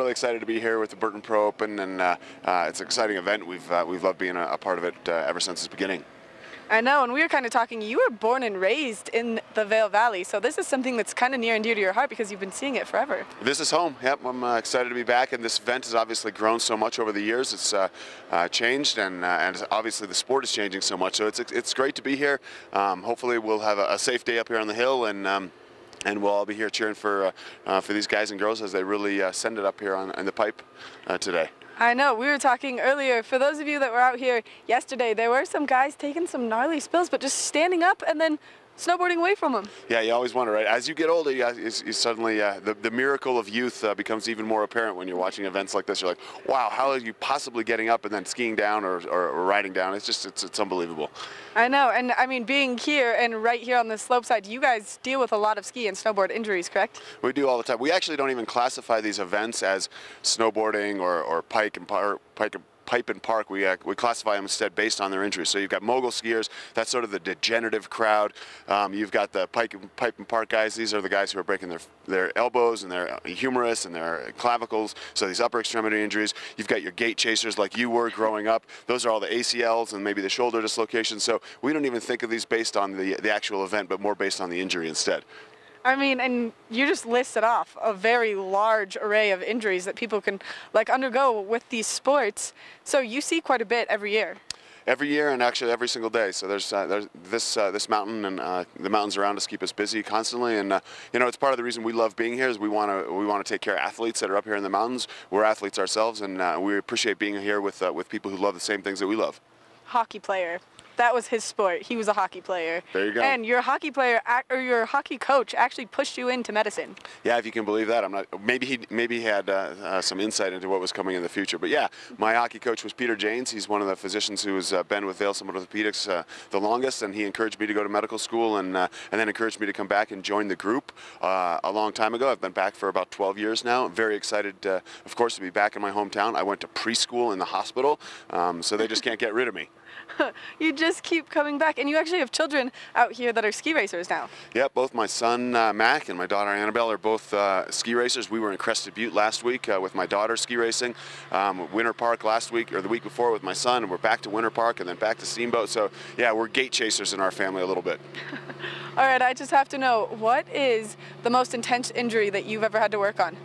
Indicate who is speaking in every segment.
Speaker 1: really excited to be here with the Burton Pro Open, and it's an exciting event. We've loved being a part of it ever since its beginning.
Speaker 2: I know, and we were kind of talking, you were born and raised in the Vail Valley, so this is something that's kind of near and dear to your heart because you've been seeing it forever.
Speaker 1: This is home. Yep, I'm excited to be back, and this event has obviously grown so much over the years. It's changed, and obviously the sport is changing so much, so it's great to be here. Hopefully we'll have a safe day up here on the hill, and we'll all be here cheering for these guys and girls as they really send it up here on the pipe today.
Speaker 2: I know, we were talking earlier, for those of you that were out here yesterday, there were some guys taking some gnarly spills, but just standing up and then snowboarding away from them. Yeah,
Speaker 1: you always wonder, right? As you get older, you suddenly, the miracle of youth becomes even more apparent when you're watching events like this. You're like, wow, how are you possibly getting up and then skiing down or riding down? It's unbelievable.
Speaker 2: I know, and I mean, being here and right here on the slope side, you guys deal with a lot of ski and snowboard injuries, correct?
Speaker 1: We do all the time. We actually don't even classify these events as snowboarding or pipe and park. We classify them instead based on their injuries. So you've got mogul skiers, that's sort of the degenerative crowd. You've got the pipe and park guys. These are the guys who are breaking their elbows and their humerus and their clavicles, so these upper extremity injuries. You've got your gate chasers like you were growing up. Those are all the ACLs and maybe the shoulder dislocations. So we don't even think of these based on the actual event, but more based on the injury instead.
Speaker 2: I mean, and you just listed off a very large array of injuries that people can undergo with these sports. So you see quite a bit every year.
Speaker 1: Every year, and actually every single day. So there's this mountain, and the mountains around us keep us busy constantly. And it's part of the reason we love being here is we want to take care of athletes that are up here in the mountains. We're athletes ourselves, and we appreciate being here with people who love the same things that we love. Hockey
Speaker 2: player. That was his sport. He was a hockey player.
Speaker 1: There you go.
Speaker 2: And your hockey player or your hockey coach actually pushed you into medicine.
Speaker 1: Yeah, if you can believe that. I'm not. Maybe he had some insight into what was coming in the future. But yeah, my hockey coach was Peter Janes. He's one of the physicians who's been with Vail Summit Orthopedics the longest, and he encouraged me to go to medical school, and then encouraged me to come back and join the group a long time ago. I've been back for about 12 years now. I'm very excited, of course, to be back in my hometown. I went to preschool in the hospital, so they just can't get rid of me.
Speaker 2: You just keep coming back, and you actually have children out here that are ski racers now.
Speaker 1: Yeah, both my son Mac and my daughter Annabelle are both ski racers. We were in Crested Butte last week with my daughter ski racing, Winter Park last week or the week before with my son, and we're back to Winter Park and then back to Steamboat. So yeah, we're gate chasers in our family a little bit.
Speaker 2: All right, I just have to know, what is the most intense injury that you've ever had to work on?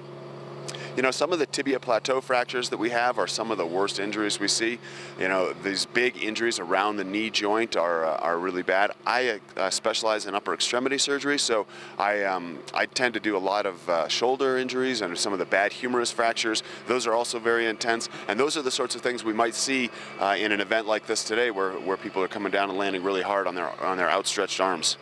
Speaker 1: You know, some of the tibia plateau fractures that we have are some of the worst injuries we see. You know, these big injuries around the knee joint are really bad. I specialize in upper extremity surgery, so I tend to do a lot of shoulder injuries and some of the bad humerus fractures. Those are also very intense, and those are the sorts of things we might see in an event like this today, where people are coming down and landing really hard on their outstretched arms.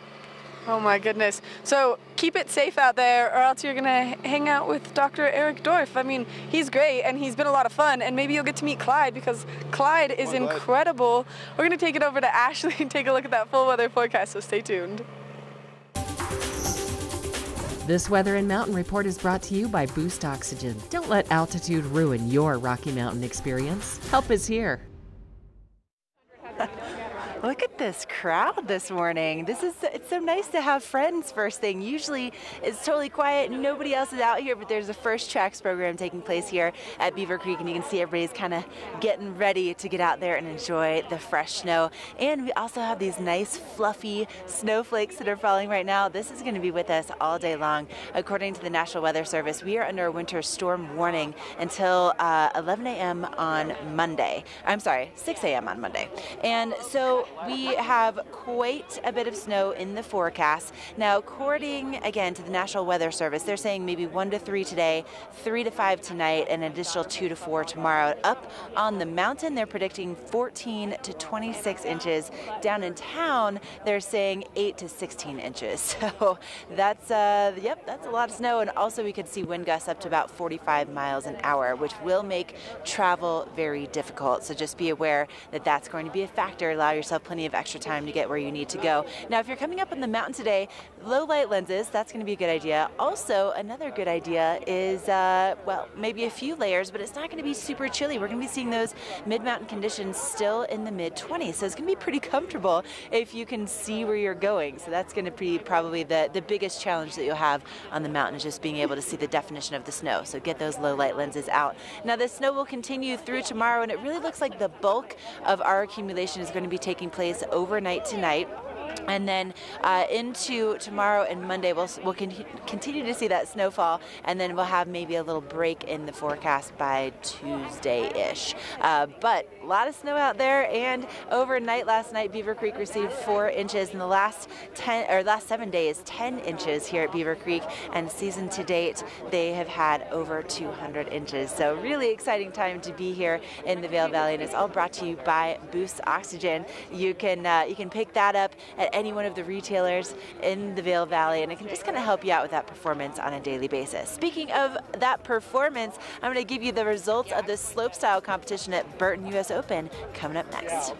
Speaker 2: Oh my goodness. So keep it safe out there, or else you're gonna hang out with Dr. Eric Dorff. I mean, he's great and he's been a lot of fun, and maybe you'll get to meet Clyde, because Clyde is incredible. We're gonna take it over to Ashley and take a look at that full weather forecast, so stay tuned.
Speaker 3: This Weather and Mountain Report is brought to you by Boost Oxygen. Don't let altitude ruin your Rocky Mountain experience. Help is here.
Speaker 4: Look at this crowd this morning. It's so nice to have friends first thing. Usually it's totally quiet and nobody else is out here, but there's a first tracks program taking place here at Beaver Creek, and you can see everybody's kind of getting ready to get out there and enjoy the fresh snow. And we also have these nice fluffy snowflakes that are falling right now. This is going to be with us all day long. According to the National Weather Service, we are under a winter storm warning until 11 a.m. on Monday. I'm sorry, 6 a.m. on Monday. And so we have quite a bit of snow in the forecast. Now, according, again, to the National Weather Service, they're saying maybe 1 to 3 today, 3 to 5 tonight, and an additional 2 to 4 tomorrow. Up on the mountain, they're predicting 14 to 26 inches. Down in town, they're saying 8 to 16 inches. So that's, that's a lot of snow. And also we could see wind gusts up to about 45 miles an hour, which will make travel very difficult. So just be aware that that's going to be a factor. Allow yourself have plenty of extra time to get where you need to go. Now, if you're coming up on the mountain today, low light lenses, that's going to be a good idea. Also, another good idea is, well, maybe a few layers, but it's not going to be super chilly. We're going to be seeing those mid-mountain conditions still in the mid-20s, so it's going to be pretty comfortable if you can see where you're going. So that's going to be probably the biggest challenge that you'll have on the mountain, is just being able to see the definition of the snow. So get those low light lenses out. Now, the snow will continue through tomorrow, and it really looks like the bulk of our accumulation is going to be taking place overnight tonight. And then into tomorrow and Monday, we'll continue to see that snowfall, and then we'll have maybe a little break in the forecast by Tuesday-ish. But a lot of snow out there, and overnight last night, Beaver Creek received 4 inches. In the last 7 days, 10 inches here at Beaver Creek, and season to date, they have had over 200 inches. So really exciting time to be here in the Vail Valley, and it's all brought to you by Boost Oxygen. You can pick that up at any one of the retailers in the Vail Valley, and it can just kind of help you out with that performance on a daily basis. Speaking of that performance, I'm going to give you the results of the slopestyle competition at Burton US Open coming up next.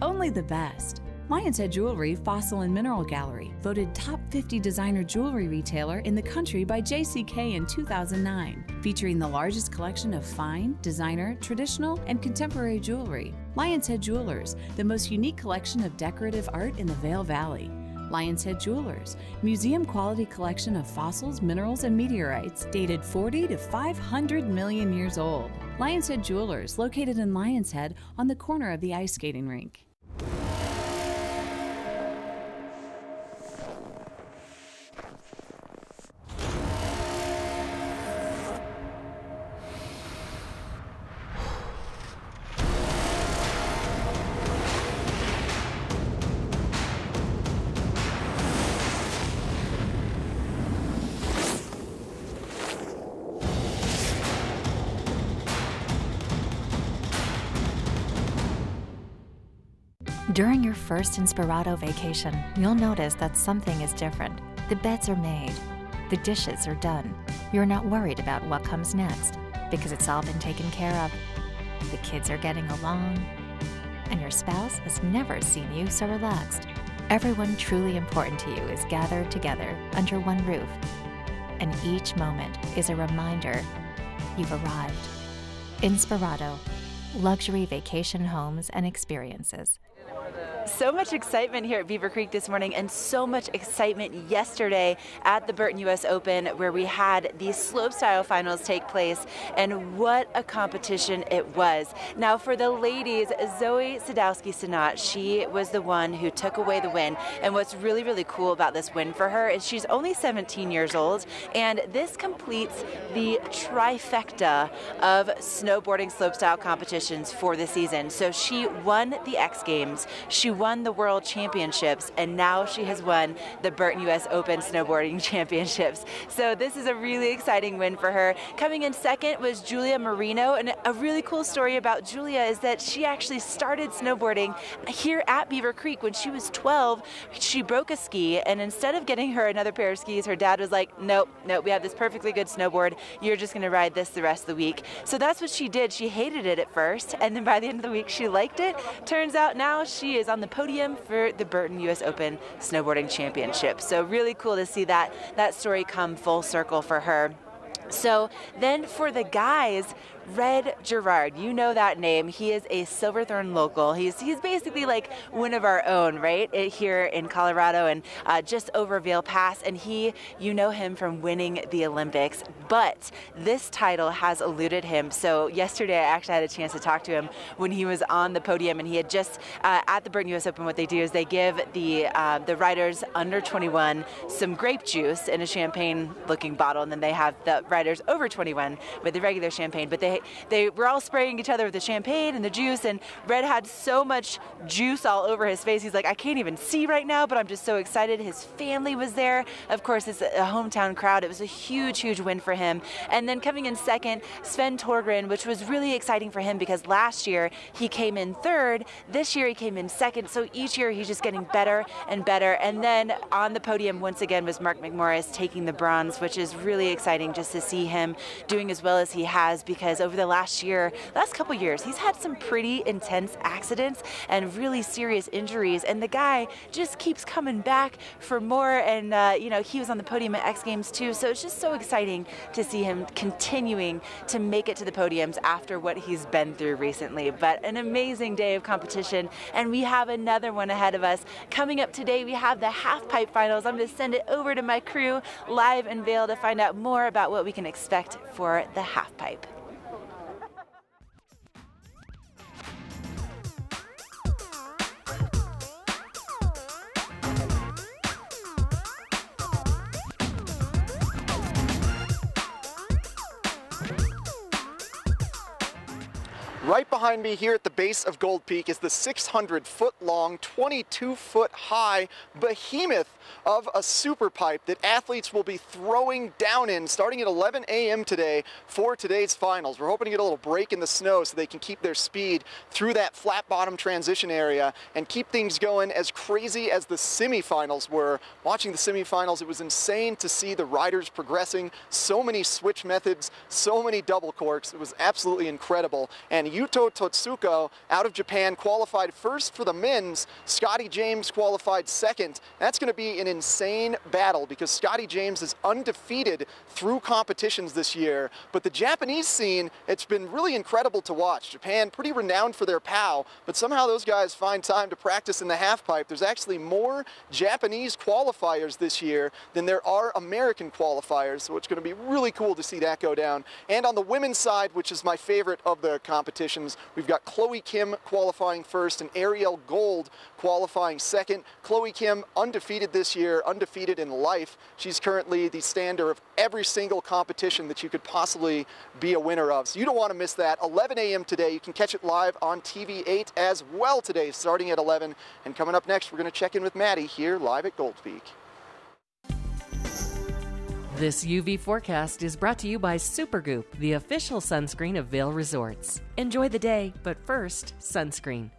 Speaker 5: Only the best. Lion's Head Jewelry Fossil and Mineral Gallery, voted top 50 designer jewelry retailer in the country by JCK in 2009, featuring the largest collection of fine, designer, traditional, and contemporary jewelry. Lion's Head Jewelers, the most unique collection of decorative art in the Vail Valley. Lion's Head Jewelers, museum quality collection of fossils, minerals, and meteorites dated 40 to 500 million years old. Lion's Head Jewelers, located in Lion's Head on the corner of the ice skating rink.
Speaker 6: During your first Inspirato vacation, you'll notice that something is different. The beds are made. The dishes are done. You're not worried about what comes next because it's all been taken care of. The kids are getting along, and your spouse has never seen you so relaxed. Everyone truly important to you is gathered together under one roof, and each moment is a reminder you've arrived. Inspirato, luxury vacation homes and experiences.
Speaker 4: So much excitement here at Beaver Creek this morning, and so much excitement yesterday at the Burton US Open, where we had these slopestyle finals take place, and what a competition it was. Now for the ladies, Zoe Sadowski-Sinat, she was the one who took away the win, and what's really, really cool about this win for her is she's only 17 years old, and this completes the trifecta of snowboarding slopestyle competitions for the season. So she won the X Games, she won the World Championships, and now she has won the Burton US Open Snowboarding Championships. So this is a really exciting win for her. Coming in second was Julia Marino, and a really cool story about Julia is that she actually started snowboarding here at Beaver Creek when she was 12. She broke a ski, and instead of getting her another pair of skis, her dad was like, nope, we have this perfectly good snowboard. You're just gonna ride this the rest of the week. So that's what she did. She hated it at first, and then by the end of the week, she liked it. Turns out now she is on the podium for the Burton US Open Snowboarding Championship. So really cool to see that story come full circle for her. So then for the guys, Red Gerard, you know that name. He is a Silverthorne local. He's basically like one of our own, right, here in Colorado, and just over Vail Pass. And you know him from winning the Olympics, but this title has eluded him. So yesterday I actually had a chance to talk to him when he was on the podium, and he had just at the Burton US Open, what they do is they give the riders under 21 some grape juice in a champagne looking bottle, and then they have the riders over 21 with the regular champagne. But they They were all spraying each other with the champagne and the juice, and Red had so much juice all over his face. He's like, I can't even see right now, but I'm just so excited. His family was there. Of course, it's a hometown crowd. It was a huge, huge win for him. And then coming in second, Sven Torgren, which was really exciting for him because last year he came in third. This year he came in second. So each year he's just getting better and better. And then on the podium once again was Mark McMorris taking the bronze, which is really exciting just to see him doing as well as he has, because over the last couple years, he's had some pretty intense accidents and really serious injuries. And the guy just keeps coming back for more. And, you know, he was on the podium at X Games too. So it's just so exciting to see him continuing to make it to the podiums after what he's been through recently. But an amazing day of competition, and we have another one ahead of us. Coming up today, we have the Halfpipe finals. I'm going to send it over to my crew live in Vail to find out more about what we can expect for the Halfpipe.
Speaker 7: Right behind me here at the base of Gold Peak is the 600-foot-long, 22-foot-high behemoth of a super pipe that athletes will be throwing down in starting at 11 a.m. today for today's finals. We're hoping to get a little break in the snow so they can keep their speed through that flat bottom transition area and keep things going as crazy as the semifinals were. Watching the semifinals, it was insane to see the riders progressing. So many switch methods, so many double corks. It was absolutely incredible. And Yuto Totsuko out of Japan qualified first for the men's. Scotty James qualified second. That's going to be an insane battle because Scotty James is undefeated through competitions this year. But the Japanese scene, it's been really incredible to watch. Japan, pretty renowned for their POW, but somehow those guys find time to practice in the halfpipe. There's actually more Japanese qualifiers this year than there are American qualifiers, so it's going to be really cool to see that go down. And on the women's side, which is my favorite of the competitions, we've got Chloe Kim qualifying first and Ariel Gold qualifying second. Chloe Kim undefeated this year, undefeated in life. She's currently the standard of every single competition that you could possibly be a winner of. So you don't want to miss that. 11 a.m. today. You can catch it live on TV8 as well today, starting at 11. And coming up next, we're going to check in with Maddie here live at Gold Peak.
Speaker 3: This UV forecast is brought to you by Supergoop, the official sunscreen of Vail Resorts. Enjoy the day, but first, sunscreen.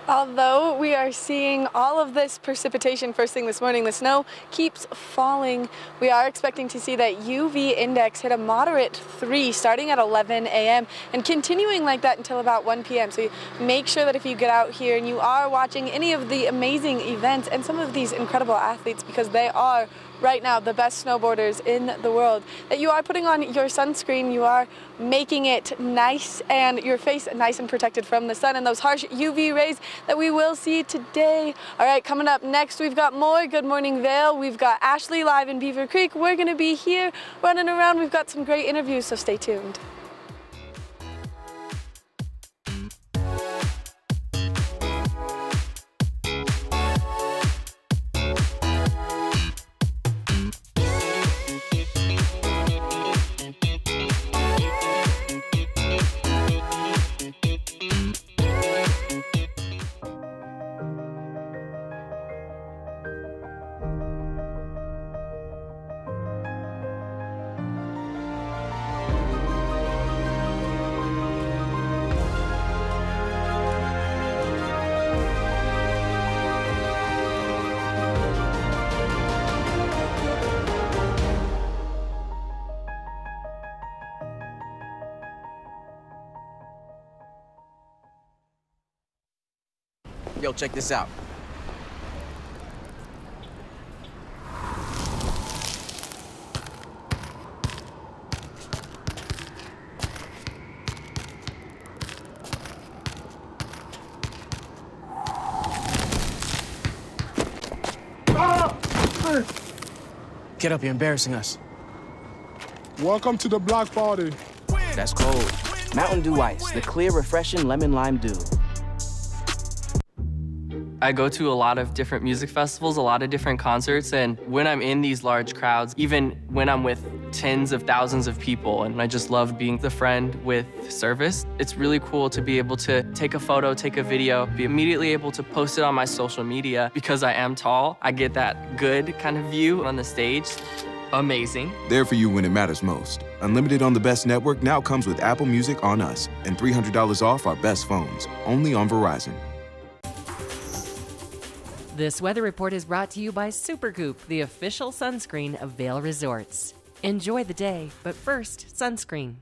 Speaker 2: Although we are seeing all of this precipitation first thing this morning, the snow keeps falling. We are expecting to see that UV index hit a moderate 3 starting at 11 a.m. and continuing like that until about 1 p.m. So make sure that if you get out here and you are watching any of the amazing events and some of these incredible athletes, because they are right now the best snowboarders in the world, that you are putting on your sunscreen, you are making it nice and your face nice and protected from the sun and those harsh UV rays that we will see today. All right, coming up next, we've got more Good Morning Vail. We've got Ashley live in Beaver Creek. We're going to be here running around. We've got some great interviews, so stay tuned.
Speaker 8: Yo, check this out. Get up, you're embarrassing us.
Speaker 9: Welcome to the block party.
Speaker 8: That's cold. Mountain Dew Ice, the clear, refreshing lemon lime dew.
Speaker 10: I go to a lot of different music festivals, a lot of different concerts, and when I'm in these large crowds, even when I'm with tens of thousands of people, and I just love being the friend with service. It's really cool to be able to take a photo, take a video, be immediately able to post it on my social media. Because I am tall, I get that good kind of view on the stage. Amazing.
Speaker 11: There for you when it matters most. Unlimited on the best network now comes with Apple Music on us and $300 off our best phones, only on Verizon.
Speaker 3: This weather report is brought to you by Supergoop, the official sunscreen of Vail Resorts. Enjoy the day, but first, sunscreen.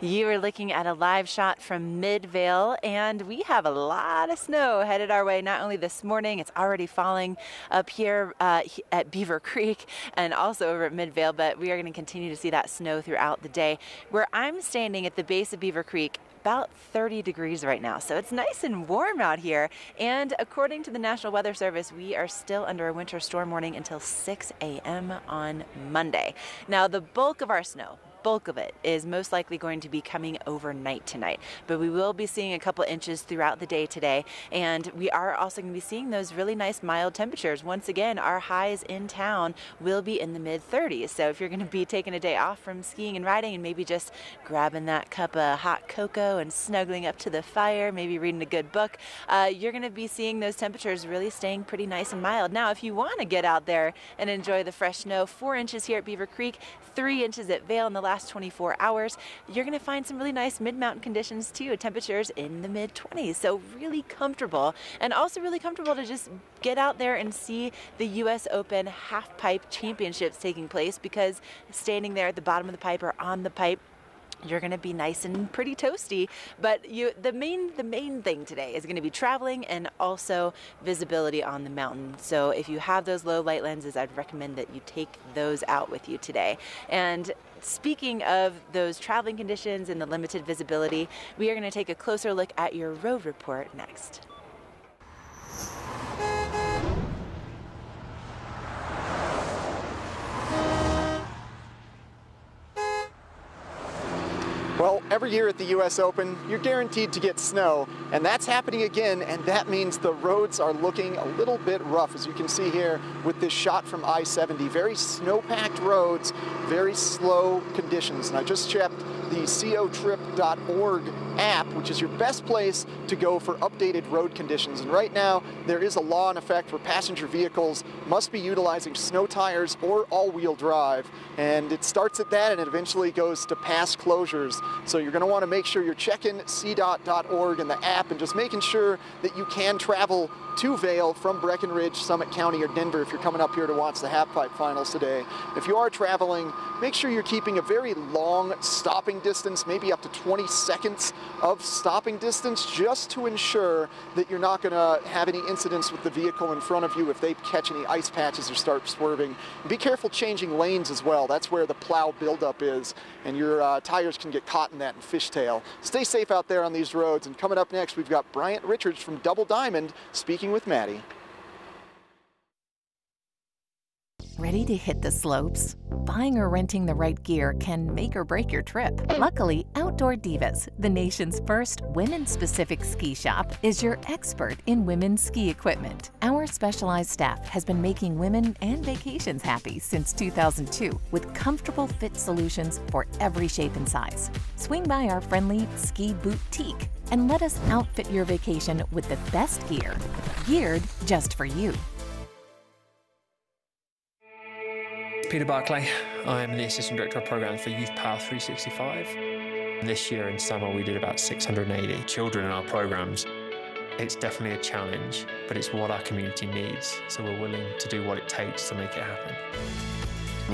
Speaker 4: You are looking at a live shot from Mid-Vail, and we have a lot of snow headed our way. Not only this morning, it's already falling up here at Beaver Creek and also over at Mid-Vail, but we are going to continue to see that snow throughout the day. Where I'm standing at the base of Beaver Creek, about 30 degrees right now, so it's nice and warm out here. And according to the National Weather Service, we are still under a winter storm warning until 6 a.m. on Monday. Now, the bulk of our snow, bulk of it is most likely going to be coming overnight tonight, but we will be seeing a couple inches throughout the day today, and we are also going to be seeing those really nice mild temperatures. Once again, our highs in town will be in the mid-30s, so if you're going to be taking a day off from skiing and riding and maybe just grabbing that cup of hot cocoa and snuggling up to the fire, maybe reading a good book, you're going to be seeing those temperatures really staying pretty nice and mild. Now, if you want to get out there and enjoy the fresh snow, 4 inches here at Beaver Creek, 3 inches at Vail in the last 24 hours. You're going to find some really nice mid-mountain conditions too, temperatures in the mid-20s, so really comfortable, and also really comfortable to just get out there and see the US Open Halfpipe Championships taking place, because standing there at the bottom of the pipe or on the pipe, you're going to be nice and pretty toasty. But the main thing today is going to be traveling and also visibility on the mountain. So if you have those low light lenses, I'd recommend that you take those out with you today. And speaking of those traveling conditions and the limited visibility, we are going to take a closer look at your road report next.
Speaker 7: Well, every year at the US Open, you're guaranteed to get snow, and that's happening again, and that means the roads are looking a little bit rough, as you can see here with this shot from I-70. Very snow-packed roads, very slow conditions. And I just checked the cotrip.org app, which is your best place to go for updated road conditions. And right now, there is a law in effect where passenger vehicles must be utilizing snow tires or all-wheel drive. And it starts at that, and it eventually goes to pass closures. So you're going to want to make sure you're checking cdot.org and the app, and just making sure that you can travel to Vail from Breckenridge, Summit County, or Denver if you're coming up here to watch the Halfpipe finals today. If you are traveling, make sure you're keeping a very long stopping distance, maybe up to 20 seconds of stopping distance, just to ensure that you're not going to have any incidents with the vehicle in front of you if they catch any ice patches or start swerving. And be careful changing lanes as well. That's where the plow buildup is, and your tires can get caught in that and fishtail. Stay safe out there on these roads. And coming up next, we've got Bryant Richards from Double Diamond speaking with Maddie.
Speaker 12: Ready to hit the slopes? Buying or renting the right gear can make or break your trip. Luckily, Outdoor Divas, the nation's first women-specific ski shop, is your expert in women's ski equipment. Our specialized staff has been making women and vacations happy since 2002 with comfortable fit solutions for every shape and size. Swing by our friendly Ski Boutique and let us outfit your vacation with the best gear, geared just for you.
Speaker 13: Peter Barclay. I'm the Assistant Director of Programs for Youth Power 365. This year in summer we did about 680 children in our programs. It's definitely a challenge, but it's what our community needs, so we're willing to do what it takes to make it happen.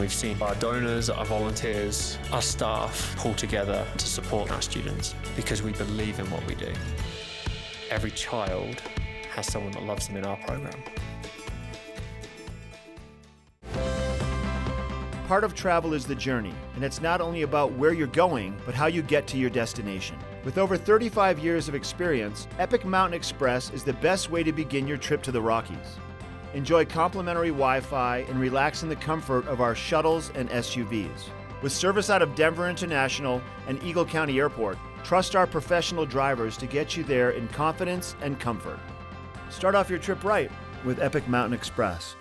Speaker 13: We've seen our donors, our volunteers, our staff pull together to support our students because we believe in what we do. Every child has someone that loves them in our program.
Speaker 14: Part of travel is the journey, and it's not only about where you're going, but how you get to your destination. With over 35 years of experience, Epic Mountain Express is the best way to begin your trip to the Rockies. Enjoy complimentary Wi-Fi and relax in the comfort of our shuttles and SUVs. With service out of Denver International and Eagle County Airport, trust our professional drivers to get you there in confidence and comfort. Start off your trip right with Epic Mountain Express.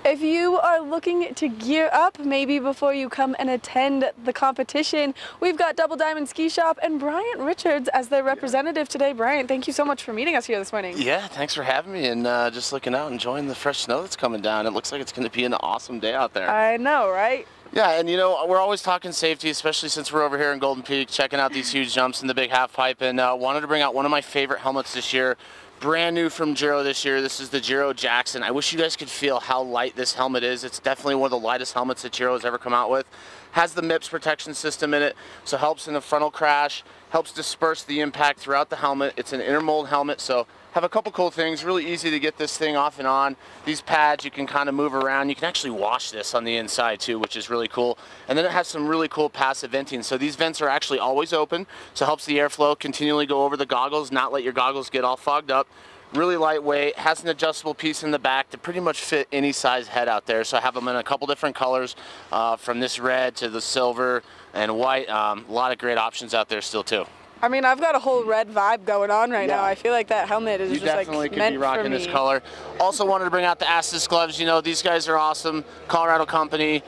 Speaker 2: If you are looking to gear up, maybe before you come and attend the competition, we've got Double Diamond Ski Shop and Bryant Richards as their representative today. Bryant, thank you so much for meeting us here this morning.
Speaker 15: Yeah, thanks for having me, and just looking out, enjoying the fresh snow that's coming down. It looks like it's going to be an awesome day out there.
Speaker 2: I know, right?
Speaker 15: Yeah, and you know, we're always talking safety, especially since we're over here in Golden Peak, checking out these huge jumps in the big half pipe, and wanted to bring out one of my favorite helmets this year. Brand new from Giro this year. This is the Giro Jackson. I wish you guys could feel how light this helmet is. It's definitely one of the lightest helmets that Giro has ever come out with. Has the MIPS protection system in it, so helps in the frontal crash, helps disperse the impact throughout the helmet. It's an intermold helmet, so have a couple cool things. Really easy to get this thing off and on. These pads you can kind of move around. You can actually wash this on the inside too, which is really cool. And then it has some really cool passive venting. So these vents are actually always open, so it helps the airflow continually go over the goggles, not let your goggles get all fogged up. Really lightweight, has an adjustable piece in the back to pretty much fit any size head out there. So I have them in a couple different colors, from this red to the silver and white. A lot of great options out there still too.
Speaker 2: I mean, I've got a whole red vibe going on right now. I feel like that helmet is just like meant for me.
Speaker 15: You definitely could be rocking this color. Also wanted to bring out the Astis gloves. You know, these guys are awesome. Colorado company.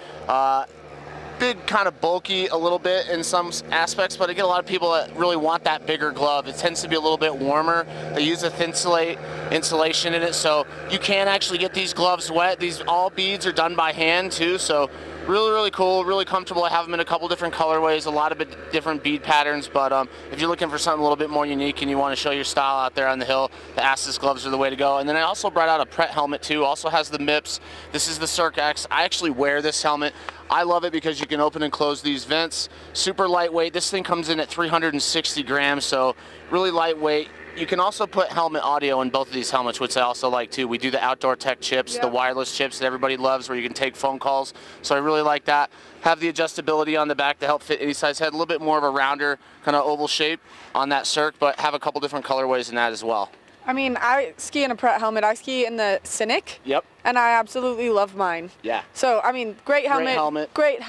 Speaker 15: Big, kind of bulky a little bit in some aspects, but I get a lot of people that really want that bigger glove. It tends to be a little bit warmer. They use a thin insulation in it, so you can actually get these gloves wet. These all beads are done by hand too, so really cool, really comfortable. I have them in a couple different colorways, a lot of different bead patterns, but if you're looking for something a little bit more unique and you want to show your style out there on the hill, the Astis gloves are the way to go. And then I also brought out a Pret helmet too, also has the MIPS. This is the Circ X. I actually wear this helmet. I love it because you can open and close these vents. Super lightweight. This thing comes in at 360 grams, so really lightweight. You can also put helmet audio in both of these helmets, which I also like too. We do the outdoor tech chips, the wireless chips that everybody loves, where you can take phone calls. So I really like that. Have the adjustability on the back to help fit any size head. A little bit more of a rounder, kind of oval shape on that Circ, but have a couple different colorways in that as well.
Speaker 2: I mean, I ski in a Pret helmet. I ski in the Cynic.
Speaker 15: Yep.
Speaker 2: And I absolutely love mine.
Speaker 15: Yeah.
Speaker 2: So, I mean, great helmet, great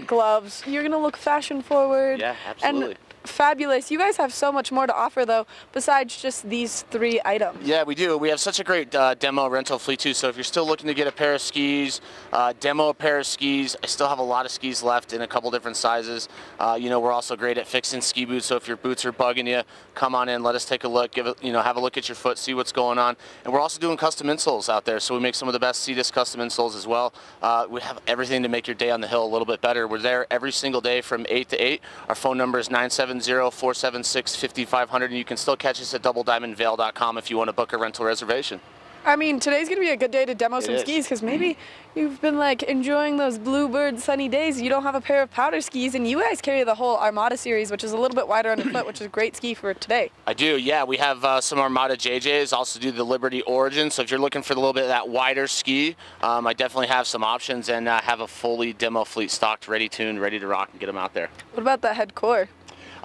Speaker 2: gloves. You're going to look fashion forward.
Speaker 15: Yeah, absolutely.
Speaker 2: And fabulous. You guys have so much more to offer though, besides just these 3 items.
Speaker 15: Yeah, we do. We have such a great demo rental fleet too, so if you're still looking to get a pair of skis, demo a pair of skis, I still have a lot of skis left in a couple different sizes. You know, we're also great at fixing ski boots, so if your boots are bugging you, come on in, let us take a look, give it, you know, have a look at your foot, see what's going on. And we're also doing custom insoles out there, so we make some of the best C-Disc custom insoles as well. We have everything to make your day on the hill a little bit better. We're there every single day from 8 to 8. Our phone number is 970-476-5500, and you can still catch us at doublediamondvail.com if you want to book a rental reservation.
Speaker 2: I mean, today's going to be a good day to demo some skis, because maybe you've been like enjoying those bluebird sunny days. You don't have a pair of powder skis, and you guys carry the whole Armada series, which is a little bit wider underfoot, which is a great ski for today.
Speaker 15: I do, yeah. We have some Armada JJs, also do the Liberty Origin. So if you're looking for a little bit of that wider ski, I definitely have some options, and have a fully demo fleet stocked, ready tuned, ready to rock and get them out there.
Speaker 2: What about that head core?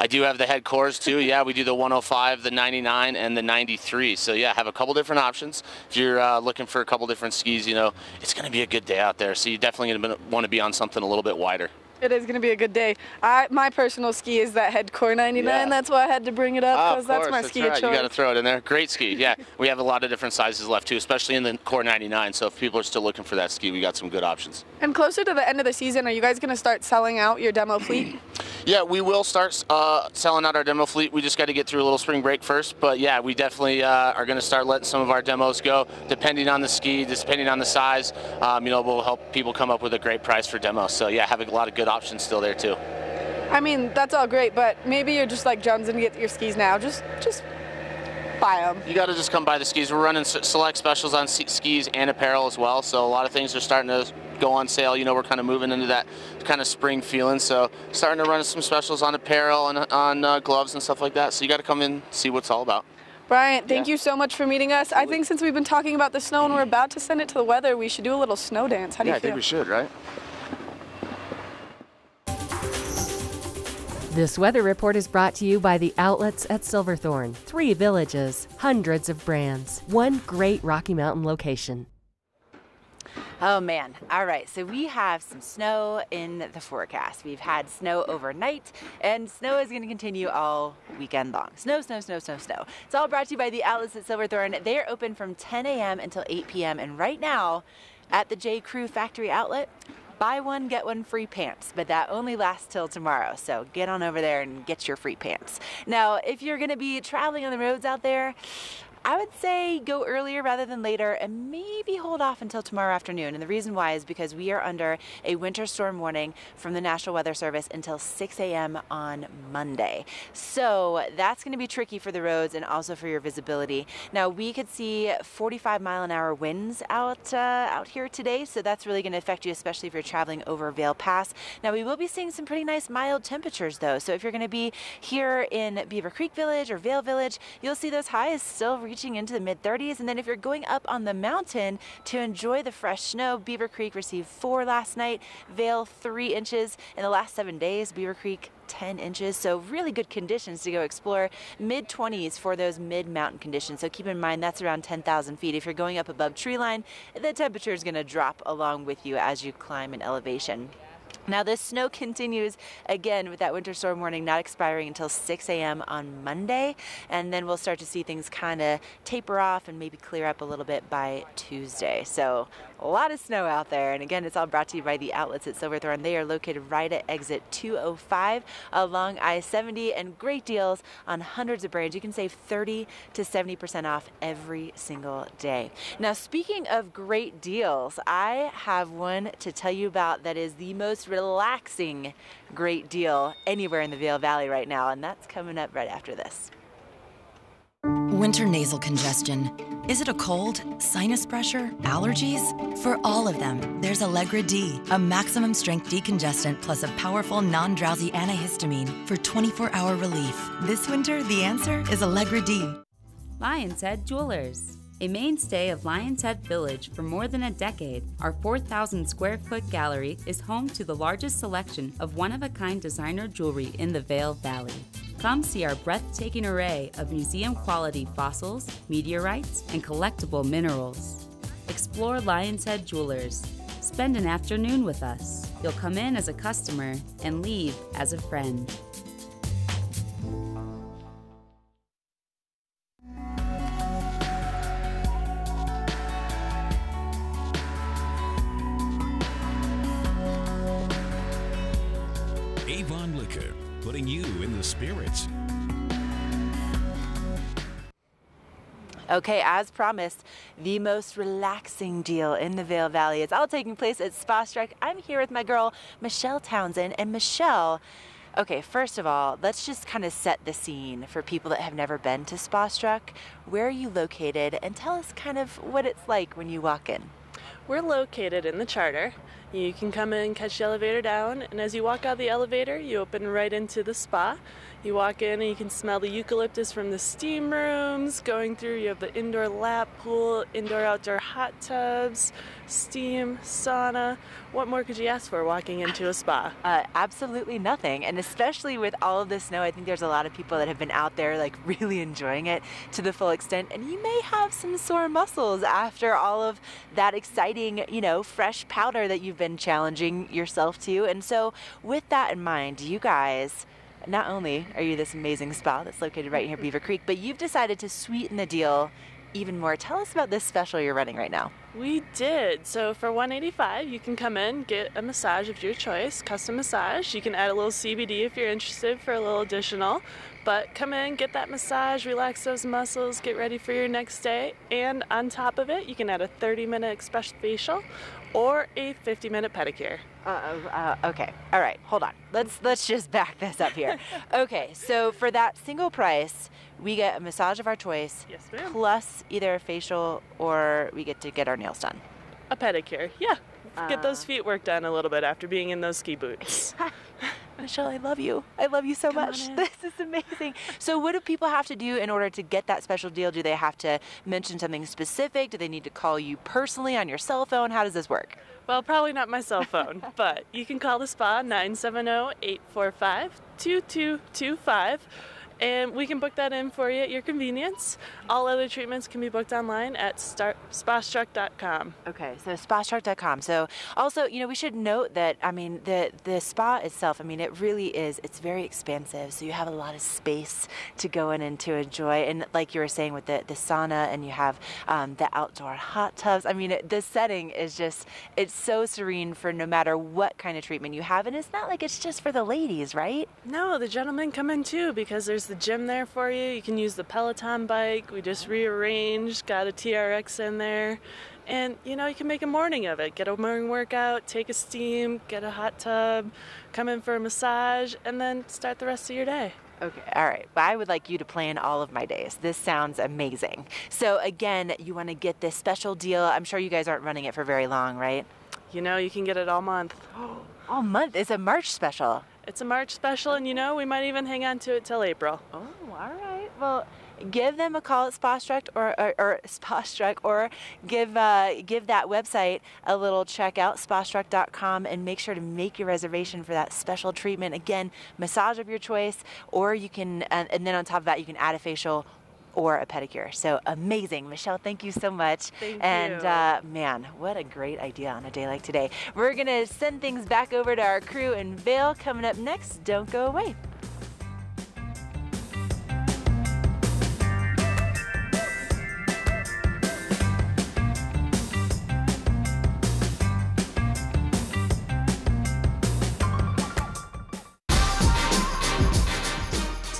Speaker 15: I do have the head cores too. Yeah, we do the 105, the 99, and the 93. So yeah, have a couple different options. If you're looking for a couple different skis, you know, it's going to be a good day out there. So you're definitely going to want to be on something a little bit wider.
Speaker 2: It is going to be a good day. My personal ski is that head core 99. Yeah. That's why I had to bring it up, because that's my ski of choice.
Speaker 15: You got to throw it in there. Great ski. Yeah, we have a lot of different sizes left too, especially in the core 99. So if people are still looking for that ski, we got some good options.
Speaker 2: And closer to the end of the season, are you guys going to start selling out your demo fleet?
Speaker 15: Yeah, we will start selling out our demo fleet. We just got to get through a little spring break first. But yeah, we definitely are going to start letting some of our demos go, depending on the ski, depending on the size. You know, we'll help people come up with a great price for demos. So yeah, have a lot of good options still there too.
Speaker 2: I mean, that's all great, but maybe you're just like Jones and get your skis now. Just buy them.
Speaker 15: You got to just come buy the skis. We're running select specials on skis and apparel as well, so a lot of things are starting to go on sale. You know, we're kind of moving into that kind of spring feeling, so starting to run some specials on apparel and on gloves and stuff like that. So you got to come in and see what it's all about.
Speaker 2: Bryant, thank you so much for meeting us. I think since we've been talking about the snow and we're about to send it to the weather, we should do a little snow dance. How do you feel?
Speaker 15: I think we should, right?
Speaker 3: This weather report is brought to you by the outlets at Silverthorne. 3 villages, hundreds of brands, 1 great Rocky Mountain location.
Speaker 4: Oh man, all right, so we have some snow in the forecast. We've had snow overnight, and snow is going to continue all weekend long. Snow, snow, snow, snow, snow. It's all brought to you by the outlets at Silverthorne. They are open from 10 a.m. until 8 p.m., and right now, At the J. Crew Factory Outlet, buy one, get one free pants, but that only lasts till tomorrow. So get on over there and get your free pants. Now, if you're gonna be traveling on the roads out there, I would say go earlier rather than later and maybe hold off until tomorrow afternoon. And the reason why is because we are under a winter storm warning from the National Weather Service until 6 a.m. on Monday. So that's going to be tricky for the roads and also for your visibility. Now we could see 45-mile-an-hour winds out here today. So that's really going to affect you, especially if you're traveling over Vail Pass. Now we will be seeing some pretty nice mild temperatures though. So if you're going to be here in Beaver Creek Village or Vail Village, you'll see those highs still reaching into the mid-30s. And then if you're going up on the mountain to enjoy the fresh snow, Beaver Creek received 4 last night, Vail 3 inches. In the last 7 days, Beaver Creek 10 inches. So really good conditions to go explore. Mid-20s for those mid-mountain conditions. So keep in mind that's around 10,000 feet. If you're going up above tree line, the temperature is going to drop along with you as you climb in elevation. Now this snow continues again with that winter storm warning not expiring until 6 a.m. on Monday, and then we'll start to see things kind of taper off and maybe clear up a little bit by Tuesday. So a lot of snow out there, and again, it's all brought to you by the outlets at Silverthorne. They are located right at exit 205 along I-70, and great deals on hundreds of brands. You can save 30 to 70% off every single day. Now speaking of great deals, I have one to tell you about that is the most relaxing great deal anywhere in the Vail Valley right now, and that's coming up right after this.
Speaker 16: Winter nasal congestion. Is it a cold, sinus pressure, allergies? For all of them, there's Allegra D, a maximum strength decongestant plus a powerful non-drowsy antihistamine for 24-hour relief. This winter, the answer is Allegra D.
Speaker 5: Lion's Head Jewelers. A mainstay of Lion's Head Village for more than a decade, our 4,000 square foot gallery is home to the largest selection of one-of-a-kind designer jewelry in the Vail Valley. Come see our breathtaking array of museum-quality fossils, meteorites, and collectible minerals. Explore Lion's Head Jewelers. Spend an afternoon with us. You'll come in as a customer and leave as a friend.
Speaker 17: Avon Liquor, putting you in the spirits.
Speaker 4: Okay, as promised, the most relaxing deal in the Vail Valley is all taking place at Spa Struck. I'm here with my girl, Michelle Townsend. And Michelle, okay, first of all, let's just kind of set the scene for people that have never been to Spa Struck. Where are you located? And tell us kind of what it's like when you walk in.
Speaker 18: We're located in the Charter. You can come in, catch the elevator down, and as you walk out the elevator, you open right into the spa. You walk in and you can smell the eucalyptus from the steam rooms. Going through, you have the indoor lap pool, indoor-outdoor hot tubs, steam, sauna. What more could you ask for walking into a spa?
Speaker 4: Absolutely nothing. And especially with all of the snow, I think there's a lot of people that have been out there like really enjoying it to the full extent. And you may have some sore muscles after all of that exciting, you know, fresh powder that you've been challenging yourself to. And so with that in mind, you guys, not only are you this amazing spa that's located right here at Beaver Creek, but you've decided to sweeten the deal even more. Tell us about this special you're running right now.
Speaker 18: We did. So for $185, you can come in, get a massage of your choice, custom massage. You can add a little CBD if you're interested for a little additional. But come in, get that massage, relax those muscles, get ready for your next day. And on top of it, you can add a 30-minute express facial or a 50-minute pedicure.
Speaker 4: Okay. All right. Hold on. Let's just back this up here. Okay. So for that single price, we get a massage of our choice,
Speaker 18: yes, ma'am,
Speaker 4: plus either a facial or we get to get our nails done.
Speaker 18: A pedicure. Yeah. Get those feet worked done a little bit after being in those ski boots.
Speaker 4: Michelle, I love you. I love you so much. This is amazing. So what do people have to do in order to get that special deal? Do they have to mention something specific? Do they need to call you personally on your cell phone? How does this work?
Speaker 18: Well, probably not my cell phone, but you can call the spa 970-845-2225. and we can book that in for you at your convenience. All other treatments can be booked online at spastruck.com.
Speaker 4: Okay, so spastruck.com. So also, you know, we should note that, I mean, the spa itself, I mean, it really is, it's very expansive. So you have a lot of space to go in and to enjoy. And like you were saying with the sauna, and you have the outdoor hot tubs. I mean, the setting is just, it's so serene for no matter what kind of treatment you have. And it's not like it's just for the ladies, right?
Speaker 18: No, the gentlemen come in too, because there's the gym there for you. You can use the Peloton bike. We just rearranged, got a TRX in there. And, you know, you can make a morning of it. Get a morning workout, take a steam, get a hot tub, come in for a massage, and then start the rest of your day.
Speaker 4: Okay, all right. Well, I would like you to plan all of my days. This sounds amazing. So again, you want to get this special deal. I'm sure you guys aren't running it for very long, right?
Speaker 18: You know, you can get it all month.
Speaker 4: All month? It's a March special.
Speaker 18: It's a March special, and you know, we might even hang on to it till April.
Speaker 4: Oh, all right. Well, give them a call at Spastruck or give that website a little check out, spastruck.com, and make sure to make your reservation for that special treatment. Again, massage of your choice, or you can, and then on top of that, you can add a facial or a pedicure. So amazing. Michelle, thank you so much.
Speaker 18: Thank you.
Speaker 4: Man, what a great idea on a day like today. We're going to send things back over to our crew in Vail. Coming up next, don't go away.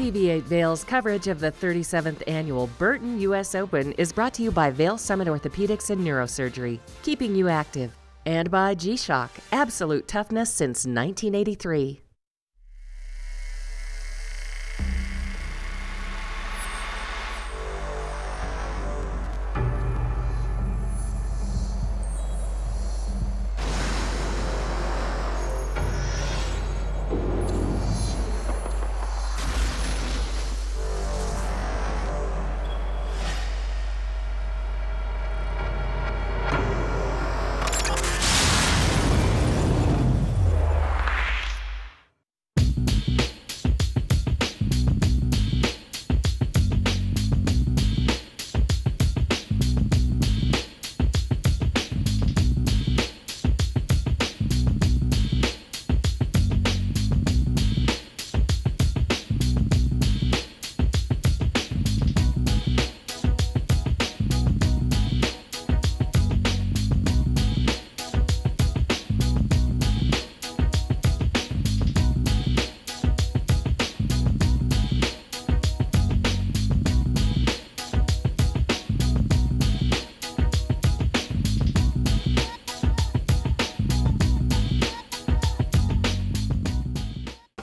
Speaker 3: TV8 Vail's coverage of the 37th annual Burton US Open is brought to you by Vail Summit Orthopedics and Neurosurgery, keeping you active, and by G-Shock, absolute toughness since 1983.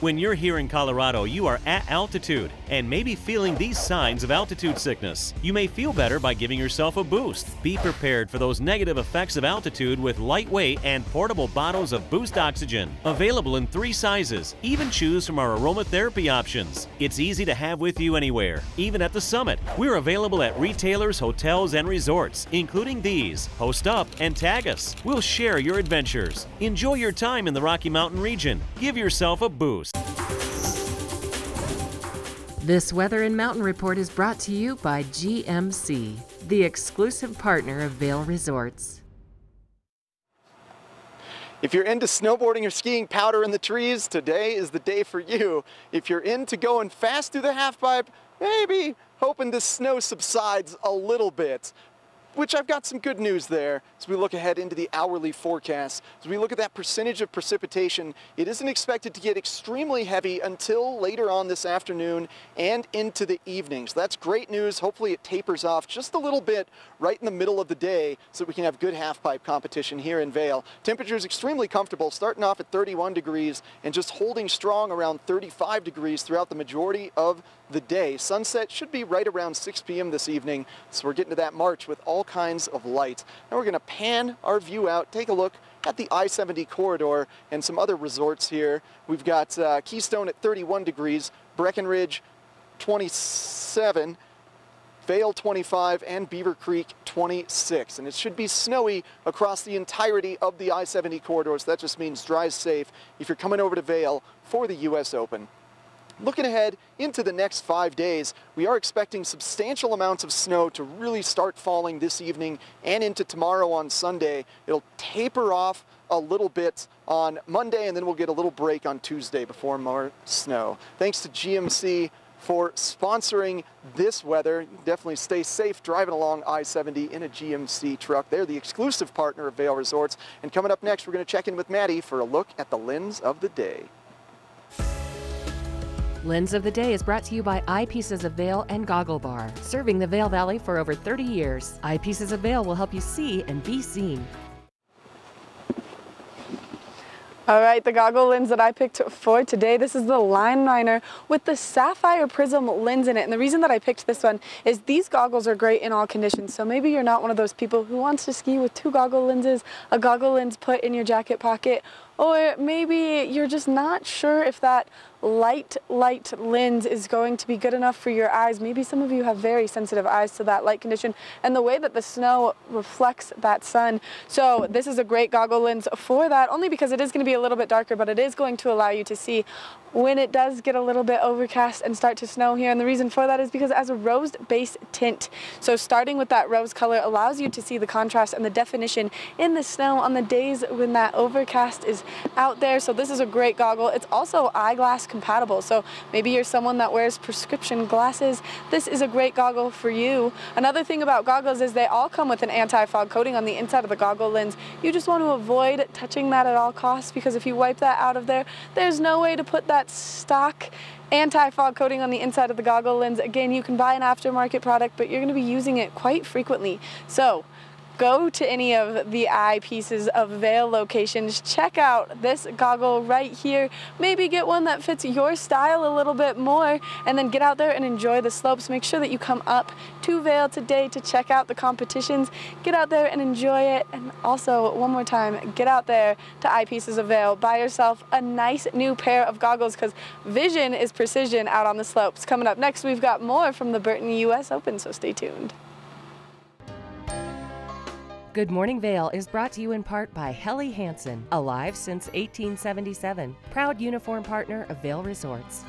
Speaker 19: When you're here in Colorado, you are at altitude and may be feeling these signs of altitude sickness. You may feel better by giving yourself a boost. Be prepared for those negative effects of altitude with lightweight and portable bottles of Boost Oxygen. Available in 3 sizes. Even choose from our aromatherapy options. It's easy to have with you anywhere, even at the summit. We're available at retailers, hotels, and resorts, including these. Post up and tag us. We'll share your adventures. Enjoy your time in the Rocky Mountain region. Give yourself a boost.
Speaker 3: This Weather and Mountain Report is brought to you by GMC, the exclusive partner of Vail Resorts.
Speaker 7: If you're into snowboarding or skiing powder in the trees, today is the day for you. If you're into going fast through the halfpipe, maybe hoping the snow subsides a little bit, which I've got some good news there as we look ahead into the hourly forecast. As we look at that percentage of precipitation, it isn't expected to get extremely heavy until later on this afternoon and into the evening. So that's great news. Hopefully it tapers off just a little bit right in the middle of the day so that we can have good halfpipe competition here in Vail. Temperature is extremely comfortable, starting off at 31 degrees and just holding strong around 35 degrees throughout the majority of the day. Sunset should be right around 6 p.m. this evening, so we're getting to that March with all kinds of light. Now we're going to pan our view out, take a look at the I-70 corridor and some other resorts here. We've got Keystone at 31 degrees, Breckenridge 27, Vail 25, and Beaver Creek 26. And it should be snowy across the entirety of the I-70 corridor, so that just means drive safe if you're coming over to Vail for the US Open. Looking ahead into the next 5 days, we are expecting substantial amounts of snow to really start falling this evening and into tomorrow on Sunday. It'll taper off a little bit on Monday, and then we'll get a little break on Tuesday before more snow. Thanks to GMC for sponsoring this weather. Definitely stay safe driving along I-70 in a GMC truck. They're the exclusive partner of Vail Resorts. And coming up next, we're going to check in with Maddie for a look at the lens of the day.
Speaker 3: Lens of the Day is brought to you by Eyepieces of Vail and Goggle Bar, serving the Vail Valley for over 30 years. Eyepieces of Vail will help you see and be seen.
Speaker 2: All right, the goggle lens that I picked for today, this is the Line Liner with the Sapphire Prism lens in it. And the reason that I picked this one is these goggles are great in all conditions. So maybe you're not one of those people who wants to ski with 2 goggle lenses, a goggle lens put in your jacket pocket, or maybe you're just not sure if that light lens is going to be good enough for your eyes. Maybe some of you have very sensitive eyes to that light condition and the way that the snow reflects that sun. So this is a great goggle lens for that, only because it is going to be a little bit darker, but it is going to allow you to see when it does get a little bit overcast and start to snow here. And the reason for that is because it has a rose base tint. So starting with that rose color allows you to see the contrast and the definition in the snow on the days when that overcast is out there. So this is a great goggle. It's also eyeglass compatible. So maybe you're someone that wears prescription glasses. This is a great goggle for you. Another thing about goggles is they all come with an anti-fog coating on the inside of the goggle lens. You just want to avoid touching that at all costs, because if you wipe that out of there, there's no way to put that stock anti-fog coating on the inside of the goggle lens. Again, you can buy an aftermarket product, but you're going to be using it quite frequently. So go to any of the Eyepieces of Vail locations. Check out this goggle right here. Maybe get one that fits your style a little bit more, and then get out there and enjoy the slopes. Make sure that you come up to Vail today to check out the competitions. Get out there and enjoy it. And also, one more time, get out there to Eyepieces of Vail. Buy yourself a nice new pair of goggles, because vision is precision out on the slopes. Coming up next, we've got more from the Burton US Open, so stay tuned.
Speaker 3: Good Morning Vail is brought to you in part by Helly Hansen, alive since 1877, proud uniform partner of Vail Resorts.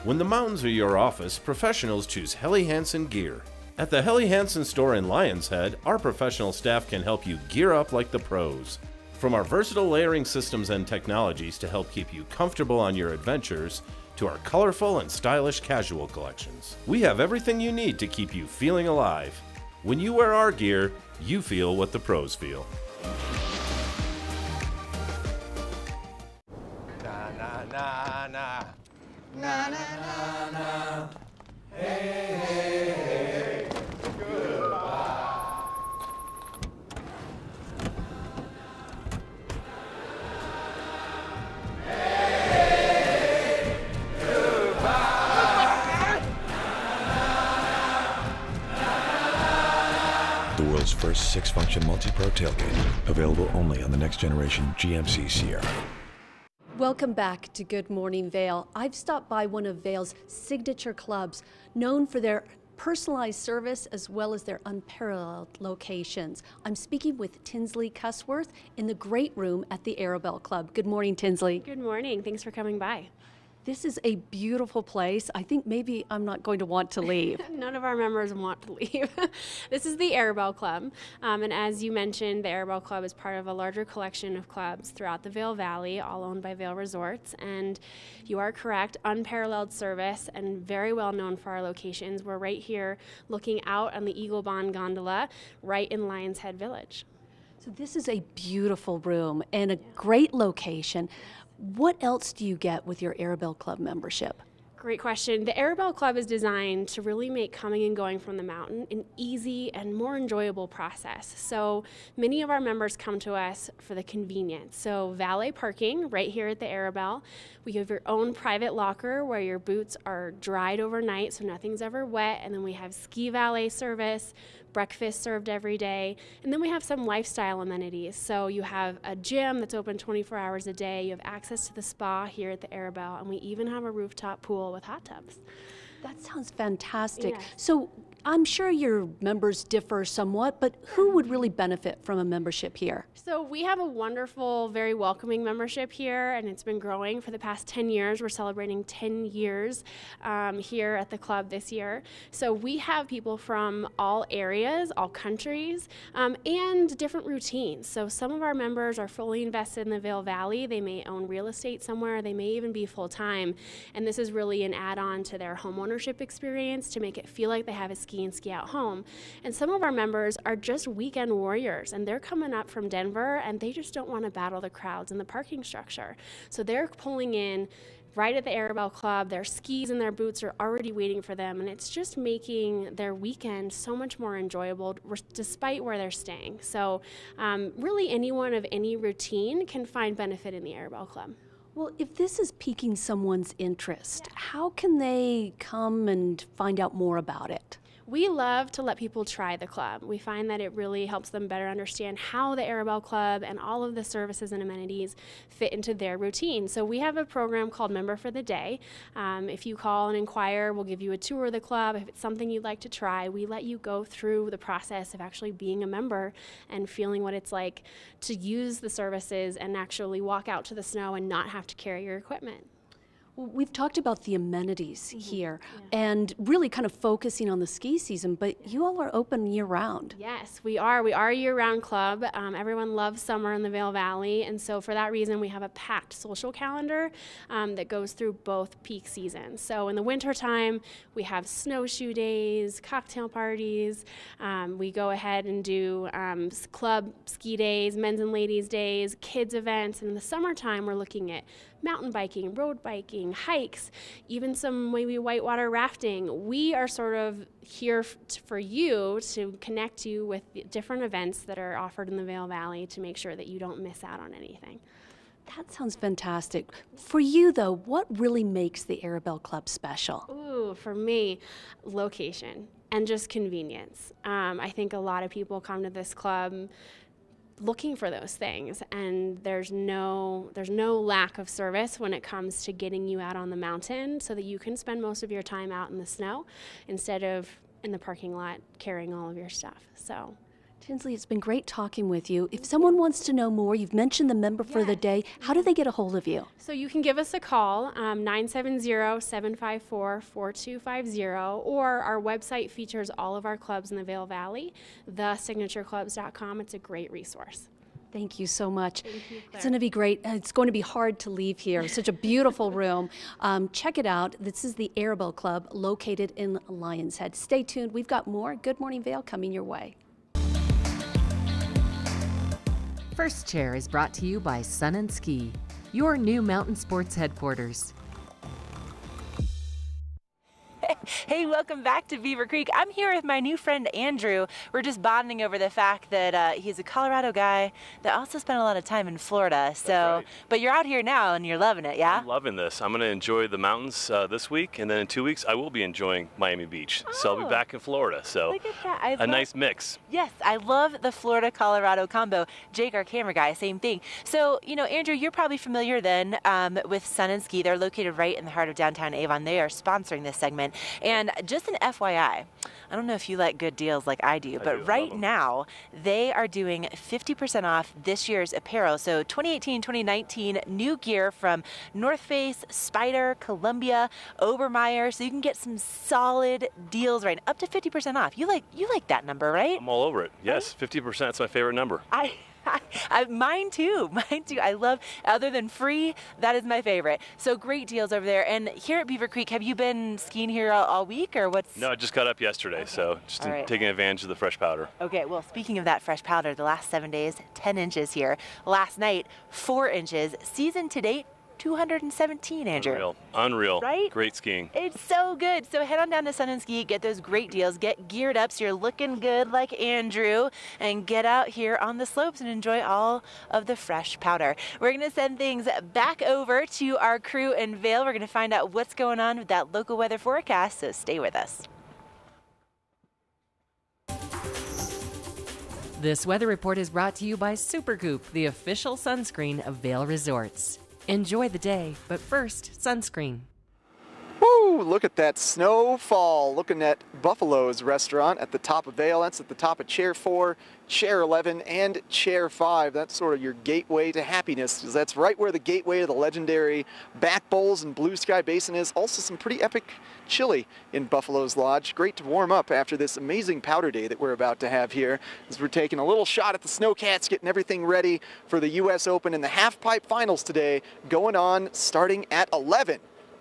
Speaker 20: When the mountains are your office, professionals choose Helly Hansen gear. At the Helly Hansen store in Lion's Head, our professional staff can help you gear up like the pros. From our versatile layering systems and technologies to help keep you comfortable on your adventures, to our colorful and stylish casual collections, we have everything you need to keep you feeling alive. When you wear our gear, you feel what the pros feel.
Speaker 21: Na na na na. Na na na na. Hey hey hey. Goodbye. Hey, goodbye.
Speaker 22: The world's first 6-function multi-pro tailgate, available only on the next generation GMC Sierra.
Speaker 23: Welcome back to Good Morning Vail. I've stopped by one of Vail's signature clubs, known for their personalized service as well as their unparalleled locations. I'm speaking with Tinsley Cussworth in the great room at the Arabelle Club. Good morning, Tinsley.
Speaker 24: Good morning. Thanks for coming by.
Speaker 23: This is a beautiful place. I think maybe I'm not going to want to leave.
Speaker 24: None of our members want to leave. This is the Arabelle Club, and as you mentioned, the Arabelle Club is part of a larger collection of clubs throughout the Vail Valley, all owned by Vail Resorts, and you are correct, unparalleled service and very well known for our locations. We're right here looking out on the Eagle Bond Gondola right in Lions Head Village.
Speaker 23: So this is a beautiful room and a great location. What else do you get with your Arabelle Club membership?
Speaker 24: Great question. The Arabelle Club is designed to really make coming and going from the mountain an easy and more enjoyable process. So many of our members come to us for the convenience. So valet parking right here at the Arabelle. We have your own private locker where your boots are dried overnight so nothing's ever wet. And then we have ski valet service, breakfast served every day. And then we have some lifestyle amenities. So you have a gym that's open 24 hours a day. You have access to the spa here at the Arabelle. And we even have a rooftop pool with hot tubs.
Speaker 23: That sounds fantastic.
Speaker 24: Yes.
Speaker 23: So I'm sure your members differ somewhat, but who would really benefit from a membership here?
Speaker 24: So we have a wonderful, very welcoming membership here, and it's been growing for the past 10 years. We're celebrating 10 years here at the club this year. So we have people from all areas, all countries, and different routines. So some of our members are fully invested in the Vail Valley. They may own real estate somewhere. They may even be full-time. And this is really an add-on to their homeownership experience to make it feel like they have a ski and ski out home. And some of our members are just weekend warriors, and they're coming up from Denver and they just don't want to battle the crowds in the parking structure. So they're pulling in right at the Arabelle Club. Their skis and their boots are already waiting for them, and it's just making their weekend so much more enjoyable despite where they're staying. So really anyone of any routine can find benefit in the Arabelle Club.
Speaker 23: Well, if this is piquing someone's interest, how can they come and find out more about it?
Speaker 24: We love to let people try the club. We find that it really helps them better understand how the Arabelle Club and all of the services and amenities fit into their routine. So we have a program called Member for the Day. If you call and inquire, we'll give you a tour of the club. If it's something you'd like to try, we let you go through the process of actually being a member and feeling what it's like to use the services and actually walk out to the snow and not have to carry your equipment.
Speaker 23: Well, we've talked about the amenities here and really kind of focusing on the ski season, but you all are open year-round.
Speaker 24: Yes, we are. We are a year-round club. Everyone loves summer in the Vail Valley, and so for that reason, we have a packed social calendar that goes through both peak seasons. So in the wintertime, we have snowshoe days, cocktail parties. We go ahead and do club ski days, men's and ladies' days, kids events, and in the summertime, we're looking at mountain biking, road biking, hikes, even some maybe whitewater rafting. We are sort of here for you to connect you with the different events that are offered in the Vail Valley to make sure that you don't miss out on anything.
Speaker 23: That sounds fantastic. For you, though, what really makes the Arabelle Club special?
Speaker 24: Ooh, for me, location and just convenience. I think a lot of people come to this club looking for those things, and there's no lack of service when it comes to getting you out on the mountain so that you can spend most of your time out in the snow instead of in the parking lot carrying all of your stuff. So
Speaker 23: Tinsley, it's been great talking with you. If someone wants to know more, you've mentioned the Member for the Day. How do they get a hold of you?
Speaker 24: So you can give us a call, 970-754-4250, or our website features all of our clubs in the Vail Valley, thesignatureclubs.com. It's a great resource.
Speaker 23: Thank you so much.
Speaker 24: Thank you, Claire.
Speaker 23: It's going to be great. It's going to be hard to leave here. Such a beautiful room. Check it out. This is the Arabelle Club located in Lion's Head. Stay tuned. We've got more Good Morning Vail coming your way.
Speaker 3: First Chair is brought to you by Sun & Ski, your new mountain sports headquarters.
Speaker 4: Hey, welcome back to Beaver Creek. I'm here with my new friend Andrew. We're just bonding over the fact that he's a Colorado guy that also spent a lot of time in Florida. So,
Speaker 1: right.
Speaker 4: But you're out here now and you're loving it, yeah?
Speaker 1: I'm loving this. I'm going to enjoy the mountains this week, and then in 2 weeks I will be enjoying Miami Beach. So I'll be back in Florida. So
Speaker 4: look at that.
Speaker 1: a nice mix.
Speaker 4: Yes, I love the Florida-Colorado combo. Jake, our camera guy, same thing. So, you know, Andrew, you're probably familiar then with Sun & Ski. They're located right in the heart of downtown Avon. They are sponsoring this segment. And just an FYI, I don't know if you like good deals like I do, but right now they are doing 50% off this year's apparel. So 2018-2019 new gear from North Face, Spyder, Columbia, Obermeyer. So you can get some solid deals right now, up to 50% off. You like that number, right?
Speaker 1: I'm all over it. Yes, 50%. That's my favorite number.
Speaker 4: Mine too. I love, other than free, that is my favorite. So great deals over there. And here at Beaver Creek, have you been skiing here all week, or what's?
Speaker 1: No, I just got up yesterday, so just taking advantage of the fresh powder.
Speaker 4: Okay, well, speaking of that fresh powder, the last 7 days, 10 inches here. Last night, 4 inches. Season to date, 217, Andrew.
Speaker 1: Unreal. Unreal.
Speaker 4: Right?
Speaker 1: Great skiing.
Speaker 4: It's so good. So head on down to Sun and Ski, get those great deals, get geared up so you're looking good like Andrew, and get out here on the slopes and enjoy all of the fresh powder. We're going to send things back over to our crew in Vail. We're going to find out what's going on with that local weather forecast, so stay with us.
Speaker 3: This weather report is brought to you by Supergoop, the official sunscreen of Vail Resorts. Enjoy the day, but first, sunscreen.
Speaker 7: Woo! Look at that snowfall. Looking at Buffalo's restaurant at the top of Vail. That's at the top of Chair 4, Chair 11, and Chair 5. That's sort of your gateway to happiness, because that's right where the gateway to the legendary Back Bowls and Blue Sky Basin is. Also some pretty epic chili in Buffalo's Lodge. Great to warm up after this amazing powder day that we're about to have here, as we're taking a little shot at the Snowcats, getting everything ready for the US Open and the Halfpipe Finals today, going on starting at 11.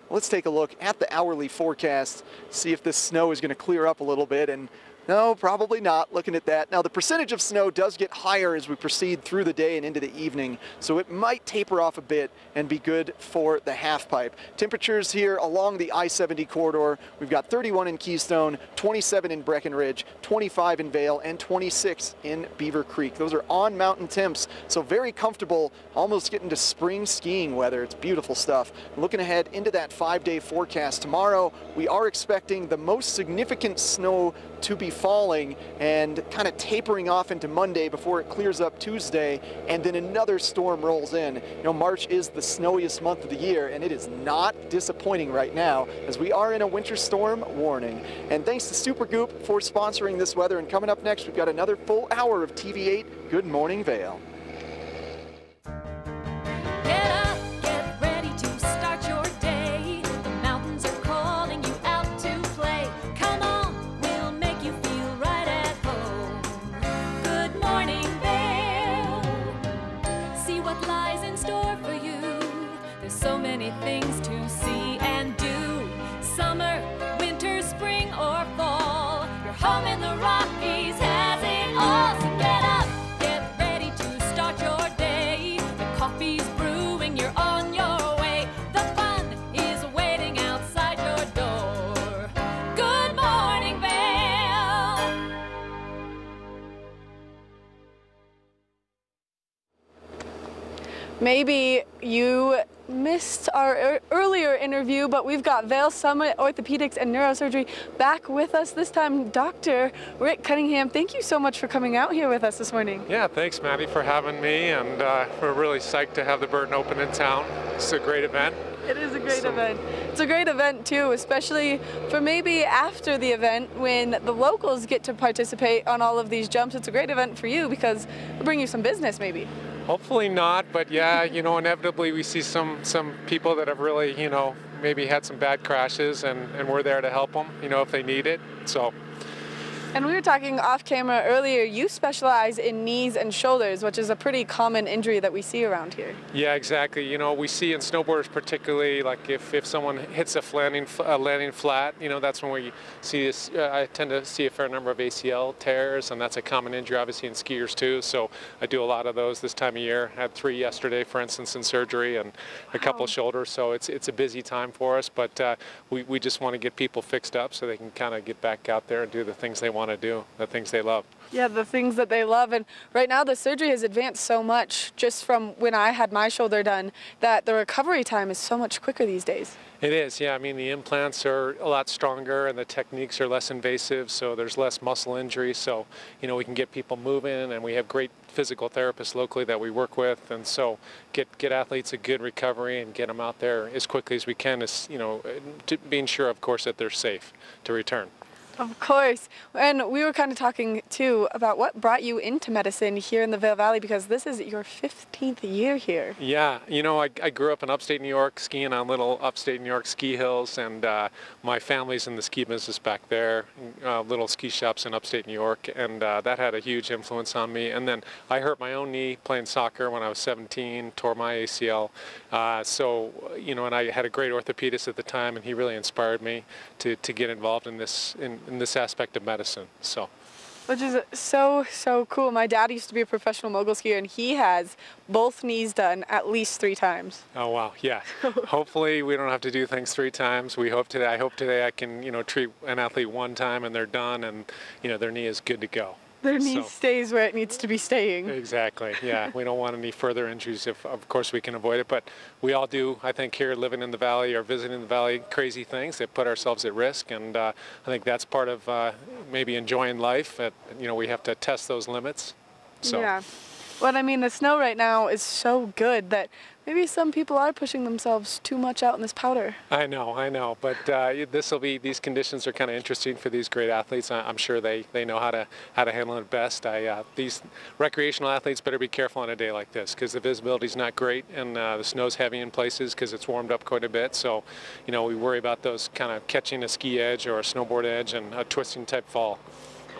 Speaker 7: Let's take a look at the hourly forecast, see if this snow is going to clear up a little bit, and no, probably not, looking at that. Now, the percentage of snow does get higher as we proceed through the day and into the evening, so it might taper off a bit and be good for the Halfpipe. Temperatures here along the I-70 corridor, we've got 31 in Keystone, 27 in Breckenridge, 25 in Vail, and 26 in Beaver Creek. Those are on-mountain temps, so very comfortable, almost getting to spring skiing weather. It's beautiful stuff. Looking ahead into that 5-day forecast tomorrow, we are expecting the most significant snow to be falling and kind of tapering off into Monday before it clears up Tuesday, and then another storm rolls in. You know, March is the snowiest month of the year, and it is not disappointing right now as we are in a winter storm warning. And thanks to Supergoop for sponsoring this weather. And coming up next, we've got another full hour of TV8 Good Morning Vail.
Speaker 6: Things to see and do. Summer, winter, spring, or fall. Your home in the Rockies has it all. So get up, get ready to start your day. The coffee's brewing, you're on your way. The fun is waiting outside your door. Good morning, Vail.
Speaker 2: Maybe you missed our earlier interview, but we've got Vail Summit Orthopedics and Neurosurgery back with us this time. Dr. Rick Cunningham, thank you so much for coming out here with us this morning.
Speaker 8: Yeah, thanks, Maddie, for having me, and we're really psyched to have the Burton Open in town. It's a great event.
Speaker 2: It is a great event. It's a great event too, especially for maybe after the event when the locals get to participate on all of these jumps. It's a great event for you because it'll bring you some business maybe.
Speaker 8: Hopefully not, but yeah, you know, inevitably we see some people that have really, you know, maybe had some bad crashes, and we're there to help them, you know, if they need it. So.
Speaker 2: And we were talking off camera earlier, you specialize in knees and shoulders, which is a pretty common injury that we see around here.
Speaker 8: Yeah, exactly. You know, we see in snowboarders particularly, like if someone hits a landing flat, you know, that's when we see this. I tend to see a fair number of ACL tears, and that's a common injury, obviously, in skiers too. So I do a lot of those this time of year. I had 3 yesterday, for instance, in surgery, and a couple shoulders. So it's a busy time for us, but we just want to get people fixed up so they can kind of get back out there and do the things they want to do, the things they love.
Speaker 2: Yeah, the things that they love. And right now the surgery has advanced so much just from when I had my shoulder done that the recovery time is so much quicker these days.
Speaker 8: It is, yeah. I mean, the implants are a lot stronger and the techniques are less invasive, so there's less muscle injury. So, you know, we can get people moving, and we have great physical therapists locally that we work with, and so get athletes a good recovery and get them out there as quickly as we can, as, you know, being sure, of course, that they're safe to return.
Speaker 2: Of course. And we were kind of talking too about what brought you into medicine here in the Vail Valley, because this is your 15th year here.
Speaker 8: Yeah, you know, I grew up in upstate New York, skiing on little upstate New York ski hills, and my family's in the ski business back there, little ski shops in upstate New York, and that had a huge influence on me. And then I hurt my own knee playing soccer when I was 17, tore my ACL. So, you know, and I had a great orthopedist at the time, and he really inspired me to get involved in this aspect of medicine. So
Speaker 2: Which is so, so cool. My dad used to be a professional mogul skier, and he has both knees done at least 3 times.
Speaker 8: Oh, wow, yeah. Hopefully we don't have to do things 3 times. I hope today I can, treat an athlete 1 time and they're done and, their knee is good to go.
Speaker 2: Their knee stays where it needs to be staying.
Speaker 8: Exactly, yeah. We don't want any further injuries if, of course, we can avoid it. But we all do, I think, here living in the Valley or visiting the Valley, crazy things that put ourselves at risk. And I think that's part of maybe enjoying life. We have to test those limits. So.
Speaker 2: Yeah. Well, I mean, the snow right now is so good that maybe some people are pushing themselves too much out in this powder.
Speaker 8: I know. But these conditions are kind of interesting for these great athletes. I'm sure they know how to handle it best. These recreational athletes better be careful on a day like this because the visibility is not great and the snow's heavy in places because it's warmed up quite a bit. So, we worry about those kind of catching a ski edge or a snowboard edge and a twisting type fall.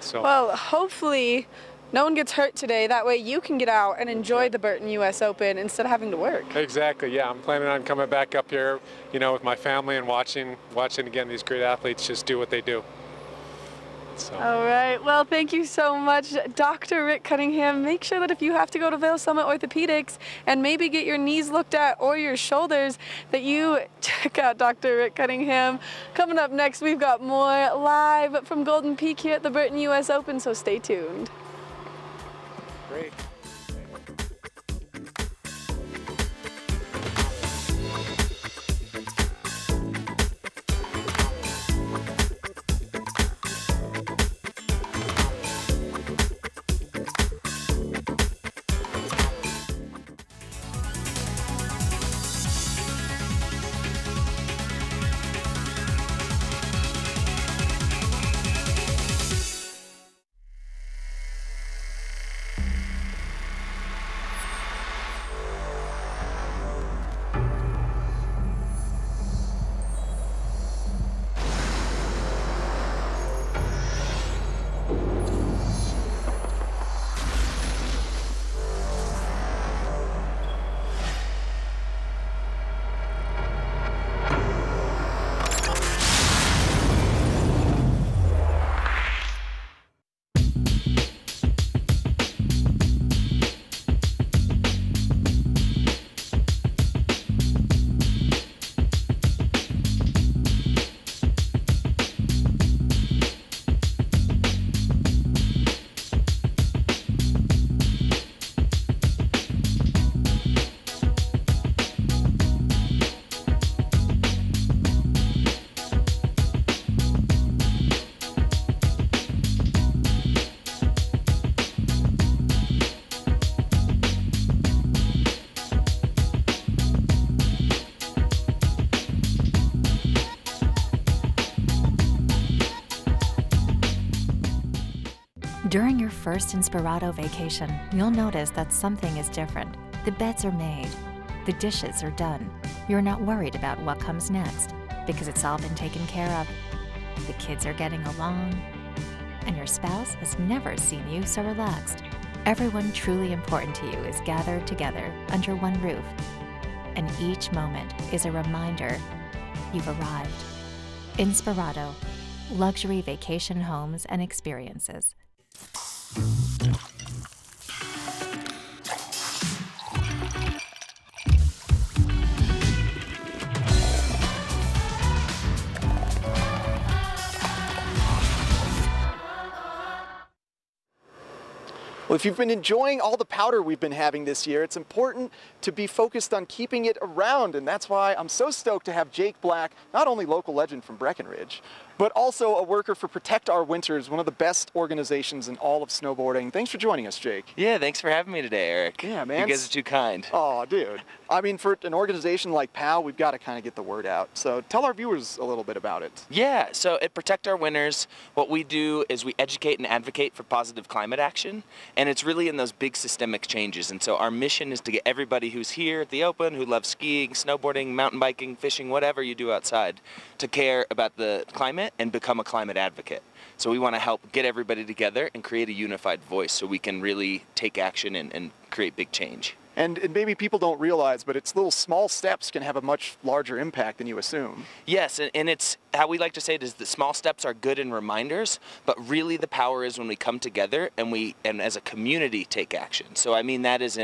Speaker 8: So.
Speaker 2: Well, hopefully no one gets hurt today. That way you can get out and enjoy the Burton US Open instead of having to work.
Speaker 8: Exactly, yeah. I'm planning on coming back up here, with my family and watching again these great athletes just do what they do. So.
Speaker 2: All right. Well, thank you so much, Dr. Rick Cunningham. Make sure that if you have to go to Vail Summit Orthopedics and maybe get your knees looked at or your shoulders, that you check out Dr. Rick Cunningham. Coming up next, we've got more live from Golden Peak here at the Burton US Open, so stay tuned.
Speaker 8: Great.
Speaker 9: During your first Inspirato vacation, you'll notice that something is different. The beds are made. The dishes are done. You're not worried about what comes next because it's all been taken care of. The kids are getting along, and your spouse has never seen you so relaxed. Everyone truly important to you is gathered together under one roof, and each moment is a reminder you've arrived. Inspirato, luxury vacation homes and experiences.
Speaker 7: Well, if you've been enjoying all the powder we've been having this year, it's important to be focused on keeping it around, and that's why I'm so stoked to have Jake Black, not only local legend from Breckenridge, but also a worker for Protect Our Winters, one of the best organizations in all of snowboarding. Thanks for joining us, Jake.
Speaker 10: Yeah, thanks for having me today, Eric.
Speaker 7: Yeah, man.
Speaker 10: You guys are too kind.
Speaker 7: Oh, dude. I mean, for an organization like POW, we've got to kind of get the word out. So tell our viewers a little bit about it.
Speaker 10: Yeah, so at Protect Our Winters, what we do is we educate and advocate for positive climate action, and it's really in those big systemic changes. And so our mission is to get everybody who's here at the Open, who loves skiing, snowboarding, mountain biking, fishing, whatever you do outside, to care about the climate and become a climate advocate. So we want to help get everybody together and create a unified voice so we can really take action and create big change.
Speaker 7: And maybe people don't realize, but it's little small steps can have a much larger impact than you assume.
Speaker 10: Yes, and it's how we like to say it is that small steps are good in reminders, but really the power is when we come together and as a community take action. So I mean that is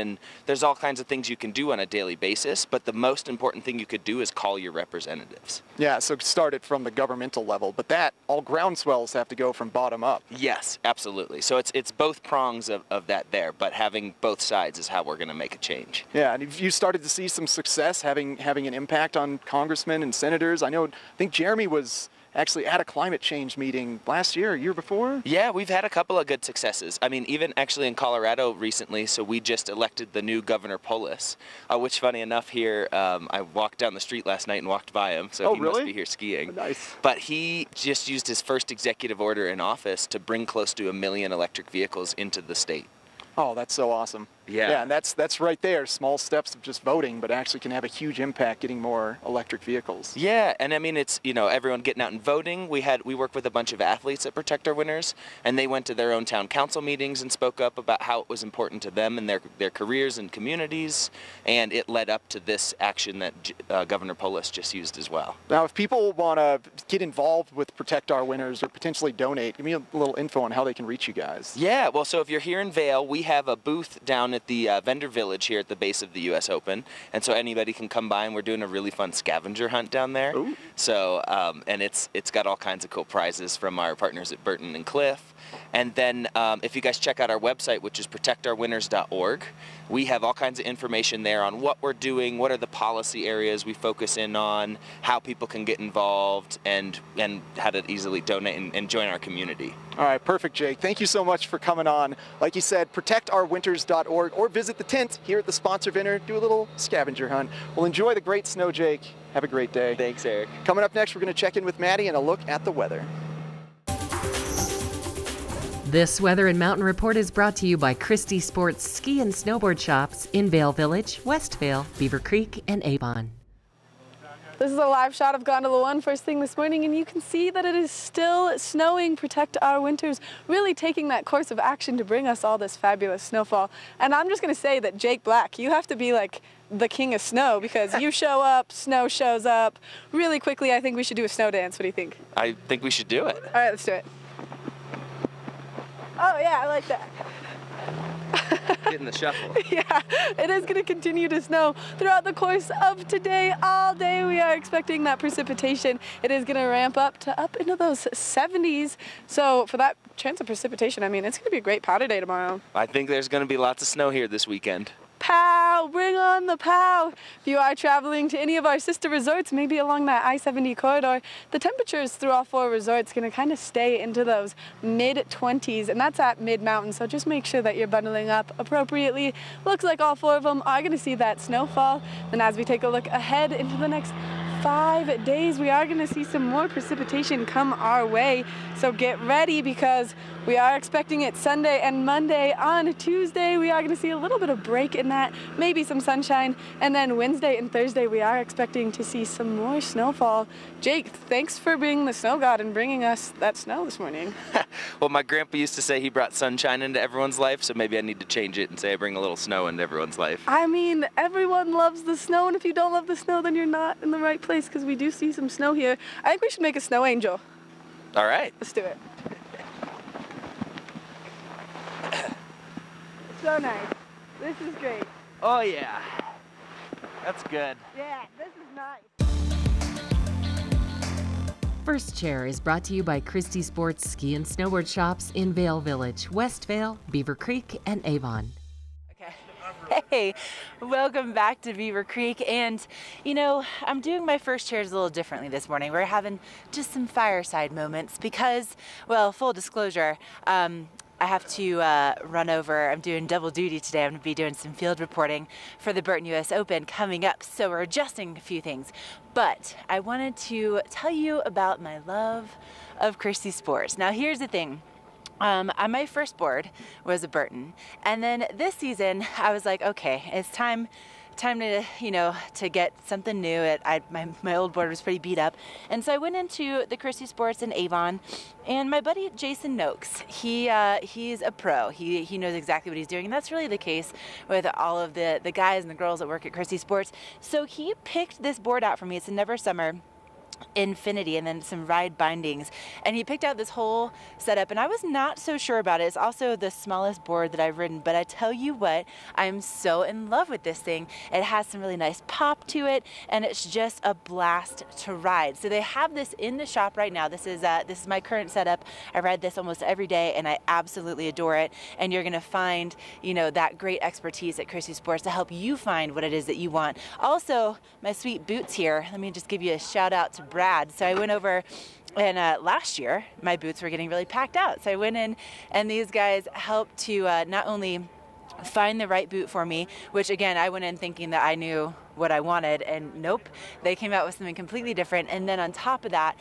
Speaker 10: there's all kinds of things you can do on a daily basis, but the most important thing you could do is call your representatives.
Speaker 7: Yeah, so start it from the governmental level, but all groundswells have to go from bottom up.
Speaker 10: Yes, absolutely. So it's both prongs of that there, but having both sides is how we're going to make a change.
Speaker 7: Yeah, and if you started to see some success having an impact on congressmen and senators, I think Jeremy was actually at a climate change meeting last year, year before?
Speaker 10: Yeah, we've had a couple of good successes. I mean, even actually in Colorado recently, so we just elected the new Governor Polis, which funny enough here, I walked down the street last night and walked by him, so he must be here skiing.
Speaker 7: Nice.
Speaker 10: But he just used his first executive order in office to bring close to 1 million electric vehicles into the state.
Speaker 7: Oh, that's so awesome. Yeah, and that's right there. Small steps of just voting, but actually can have a huge impact getting more electric vehicles.
Speaker 10: Yeah, and I mean, it's, everyone getting out and voting. We work with a bunch of athletes at Protect Our Winners, and they went to their own town council meetings and spoke up about how it was important to them and their careers and communities, and it led up to this action that Governor Polis just used as well.
Speaker 7: Now, if people want to get involved with Protect Our Winners or potentially donate, give me a little info on how they can reach you guys.
Speaker 10: Yeah, well, so if you're here in Vail, we have a booth down at the vendor village here at the base of the US Open, and so anybody can come by, and we're doing a really fun scavenger hunt down there.
Speaker 7: Ooh.
Speaker 10: So and it's got all kinds of cool prizes from our partners at Burton and Cliff. And then if you guys check out our website, which is protectourwinners.org, we have all kinds of information there on what we're doing, what are the policy areas we focus in on, how people can get involved, and how to easily donate and join our community.
Speaker 7: All right, perfect, Jake. Thank you so much for coming on. Like you said, protectourwinters.org, or visit the tent here at the sponsor vendor, do a little scavenger hunt. Well, enjoy the great snow, Jake. Have a great day.
Speaker 10: Thanks, Eric.
Speaker 7: Coming up next, we're going to check in with Maddie and a look at the weather.
Speaker 3: This Weather and Mountain Report is brought to you by Christie Sports Ski and Snowboard Shops in Vail Village, West Vail, Beaver Creek, and Avon.
Speaker 2: This is a live shot of Gondola 1 first thing this morning, and you can see that it is still snowing. Protect Our Winters really taking that course of action to bring us all this fabulous snowfall. And I'm just going to say that Jake Black, you have to be like the king of snow, because you show up, snow shows up. Really quickly, I think we should do a snow dance. What do you think?
Speaker 10: I think we should do it.
Speaker 2: All right, let's do it. Oh yeah, I like that.
Speaker 10: Getting the shuffle.
Speaker 2: Yeah, it is going to continue to snow throughout the course of today. All day we are expecting that precipitation. It is going to ramp up into those 70s. So for that chance of precipitation, I mean, it's going to be a great powder day tomorrow.
Speaker 10: I think there's going to be lots of snow here this weekend.
Speaker 2: Pow! Bring on the pow! If you are traveling to any of our sister resorts, maybe along that I-70 corridor, the temperatures through all 4 resorts going to kind of stay into those mid-20s, and that's at mid-mountain, so just make sure that you're bundling up appropriately. Looks like all 4 of them are going to see that snowfall. And as we take a look ahead into the next 5 days, we are going to see some more precipitation come our way. So get ready, because we are expecting it Sunday and Monday. On Tuesday, we are going to see a little bit of break in that, maybe some sunshine. And then Wednesday and Thursday, we are expecting to see some more snowfall. Jake, thanks for being the snow god and bringing us that snow this morning.
Speaker 10: Well, my grandpa used to say he brought sunshine into everyone's life, so maybe I need to change it and say I bring a little snow into everyone's life.
Speaker 2: I mean, everyone loves the snow, and if you don't love the snow, then you're not in the right place, because we do see some snow here. I think we should make a snow angel.
Speaker 10: All right.
Speaker 2: Let's do it. So nice. This is great.
Speaker 10: Oh yeah. That's good.
Speaker 2: Yeah, this is nice.
Speaker 3: First Chair is brought to you by Christie Sports Ski and Snowboard Shops in Vail Village, West Vail, Beaver Creek, and Avon.
Speaker 4: Hey, welcome back to Beaver Creek. And you know, I'm doing my first chairs a little differently this morning. We're having just some fireside moments because, well, full disclosure, I have to run over. I'm doing double duty today. I'm going to be doing some field reporting for the Burton US Open coming up, so we're adjusting a few things. But I wanted to tell you about my love of Christie Sports. Now, here's the thing. On my first board was a Burton, and then this season I was like, okay, it's time to, you know, to get something new. My old board was pretty beat up, and so I went into the Christie Sports in Avon, and my buddy Jason Noakes, he's a pro. He knows exactly what he's doing, and that's really the case with all of the guys and the girls that work at Christie Sports. So he picked this board out for me. It's a Never Summer. Infinity, and then some ride bindings, and he picked out this whole setup, and I was not so sure about it. It's also the smallest board that I've ridden, but I tell you what, I'm so in love with this thing. It has some really nice pop to it, and it's just a blast to ride. So they have this in the shop right now. This is my current setup. I ride this almost every day, and I absolutely adore it. And you're gonna find, you know, that great expertise at Christie Sports to help you find what it is that you want. Also, my sweet boots here. Let me just give you a shout out to Brad. So I went over, and last year my boots were getting really packed out. So I went in, and these guys helped to not only find the right boot for me, which again, I went in thinking that I knew what I wanted, and nope, they came out with something completely different. And then on top of that,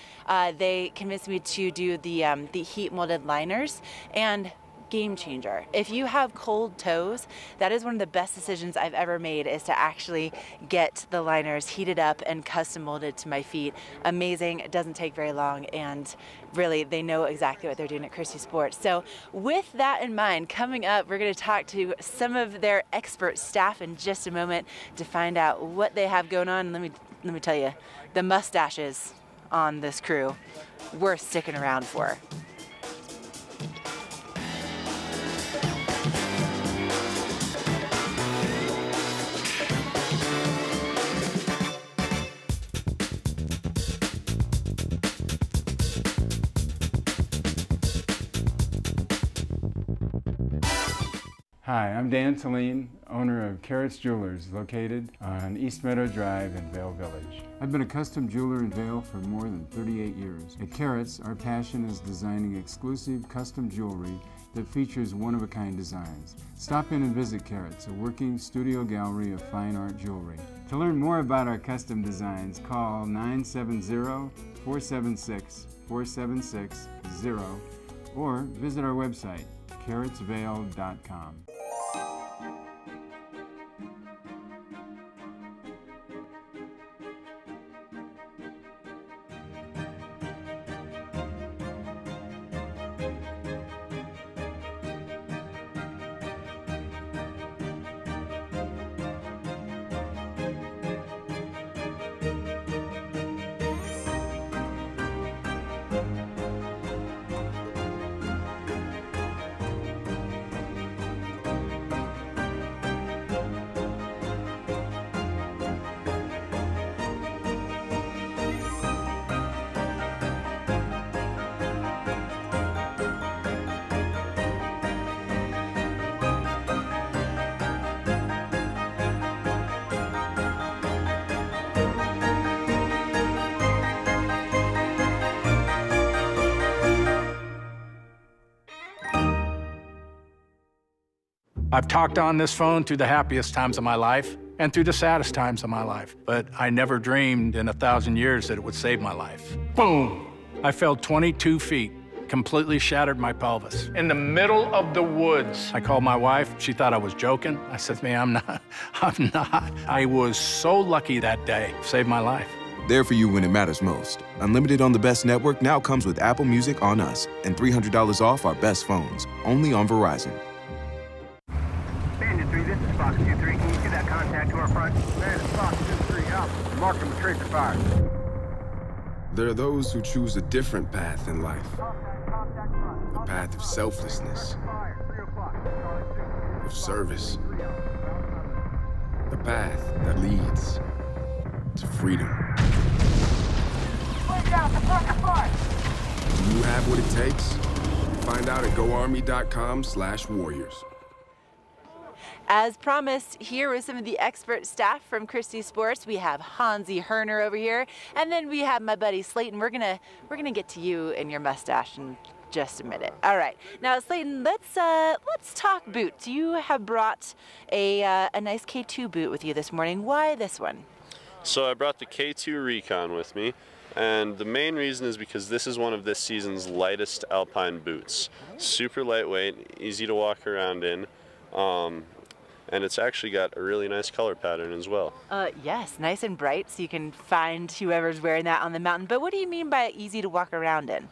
Speaker 4: they convinced me to do the heat molded liners, and game changer. If you have cold toes, that is one of the best decisions I've ever made, is to actually get the liners heated up and custom molded to my feet. Amazing. It doesn't take very long, and really they know exactly what they're doing at Christie Sports. So with that in mind, coming up, we're going to talk to some of their expert staff in just a moment to find out what they have going on. Let me tell you, the mustaches on this crew worth sticking around for.
Speaker 11: Hi, I'm Dan Saline, owner of Carrots Jewelers, located on East Meadow Drive in Vail Village. I've been a custom jeweler in Vail for more than 38 years. At Carrots, our passion is designing exclusive custom jewelry that features one-of-a-kind designs. Stop in and visit Carrots, a working studio gallery of fine art jewelry. To learn more about our custom designs, call 970-476-4760 or visit our website, carrotsvail.com.
Speaker 12: I've talked on this phone through the happiest times of my life and through the saddest times of my life, but I never dreamed in 1,000 years that it would save my life. Boom! I fell 22 feet, completely shattered my pelvis. In the middle of the woods. I called my wife. She thought I was joking. I said, "Man, I'm not. I was so lucky that day. Saved my life."
Speaker 13: There for you when it matters most. Unlimited on the best network now comes with Apple Music on us and $300 off our best phones, only on Verizon.
Speaker 14: Bandit 3, this is Fox 2-3. Can you see that contact to our front? Bandit Fox 2-3, out. Mark him with tracer fire.
Speaker 25: There are those who choose a different path in life. A path of selflessness, of service. A path that leads to freedom. Do you have what it takes? Find out at goarmy.com/warriors.
Speaker 4: As promised, here with some of the expert staff from Christie Sports, we have Hansi Herner over here, and then we have my buddy Slayton. We're gonna get to you and your mustache in just a minute. All right, now Slayton, let's talk boots. You have brought a nice K2 boot with you this morning. Why this one?
Speaker 26: So I brought the K2 Recon with me, and the main reason is because this is one of this season's lightest alpine boots. Super lightweight, easy to walk around in. And it's actually got a really nice color pattern as well.
Speaker 4: Yes, nice and bright, so you can find whoever's wearing that on the mountain. But what do you mean by easy to walk around in?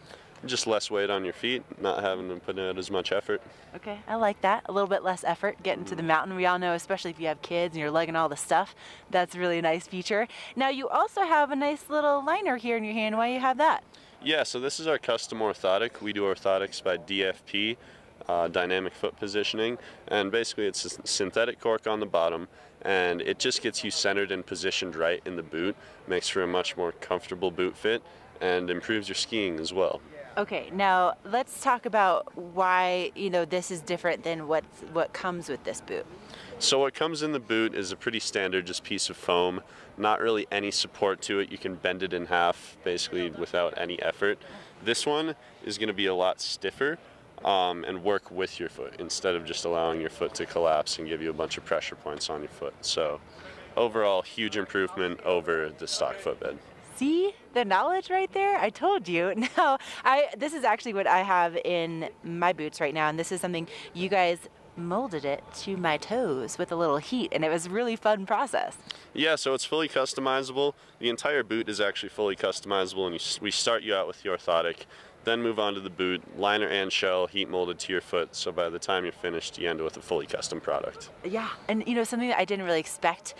Speaker 26: just less weight on your feet, not having to put in as much effort.
Speaker 4: Okay, I like that. A little bit less effort getting to the mountain. We all know, especially if you have kids and you're lugging all the stuff, that's really a nice feature. Now you also have a nice little liner here in your hand. Why do you have that?
Speaker 26: Yeah, so this is our custom orthotic. We do orthotics by DFP, dynamic foot positioning, and basically it's a synthetic cork on the bottom, and it just gets you centered and positioned right in the boot, makes for a much more comfortable boot fit, and improves your skiing as well.
Speaker 4: Okay, now let's talk about why, you know, this is different than what comes with this boot.
Speaker 26: So what comes in the boot is a pretty standard just piece of foam, not really any support to it. You can bend it in half basically without any effort. This one is going to be a lot stiffer and work with your foot instead of just allowing your foot to collapse and give you a bunch of pressure points on your foot. So overall, huge improvement over the stock footbed.
Speaker 4: See the knowledge right there? I told you. Now, this is actually what I have in my boots right now, and this is something you guys molded it to my toes with a little heat, and it was a really fun process.
Speaker 26: Yeah, so it's fully customizable. The entire boot is actually fully customizable, and we start you out with the orthotic, then move on to the boot, liner and shell, heat molded to your foot, so by the time you're finished, you end with a fully custom product.
Speaker 4: Yeah, and you know, something that I didn't really expect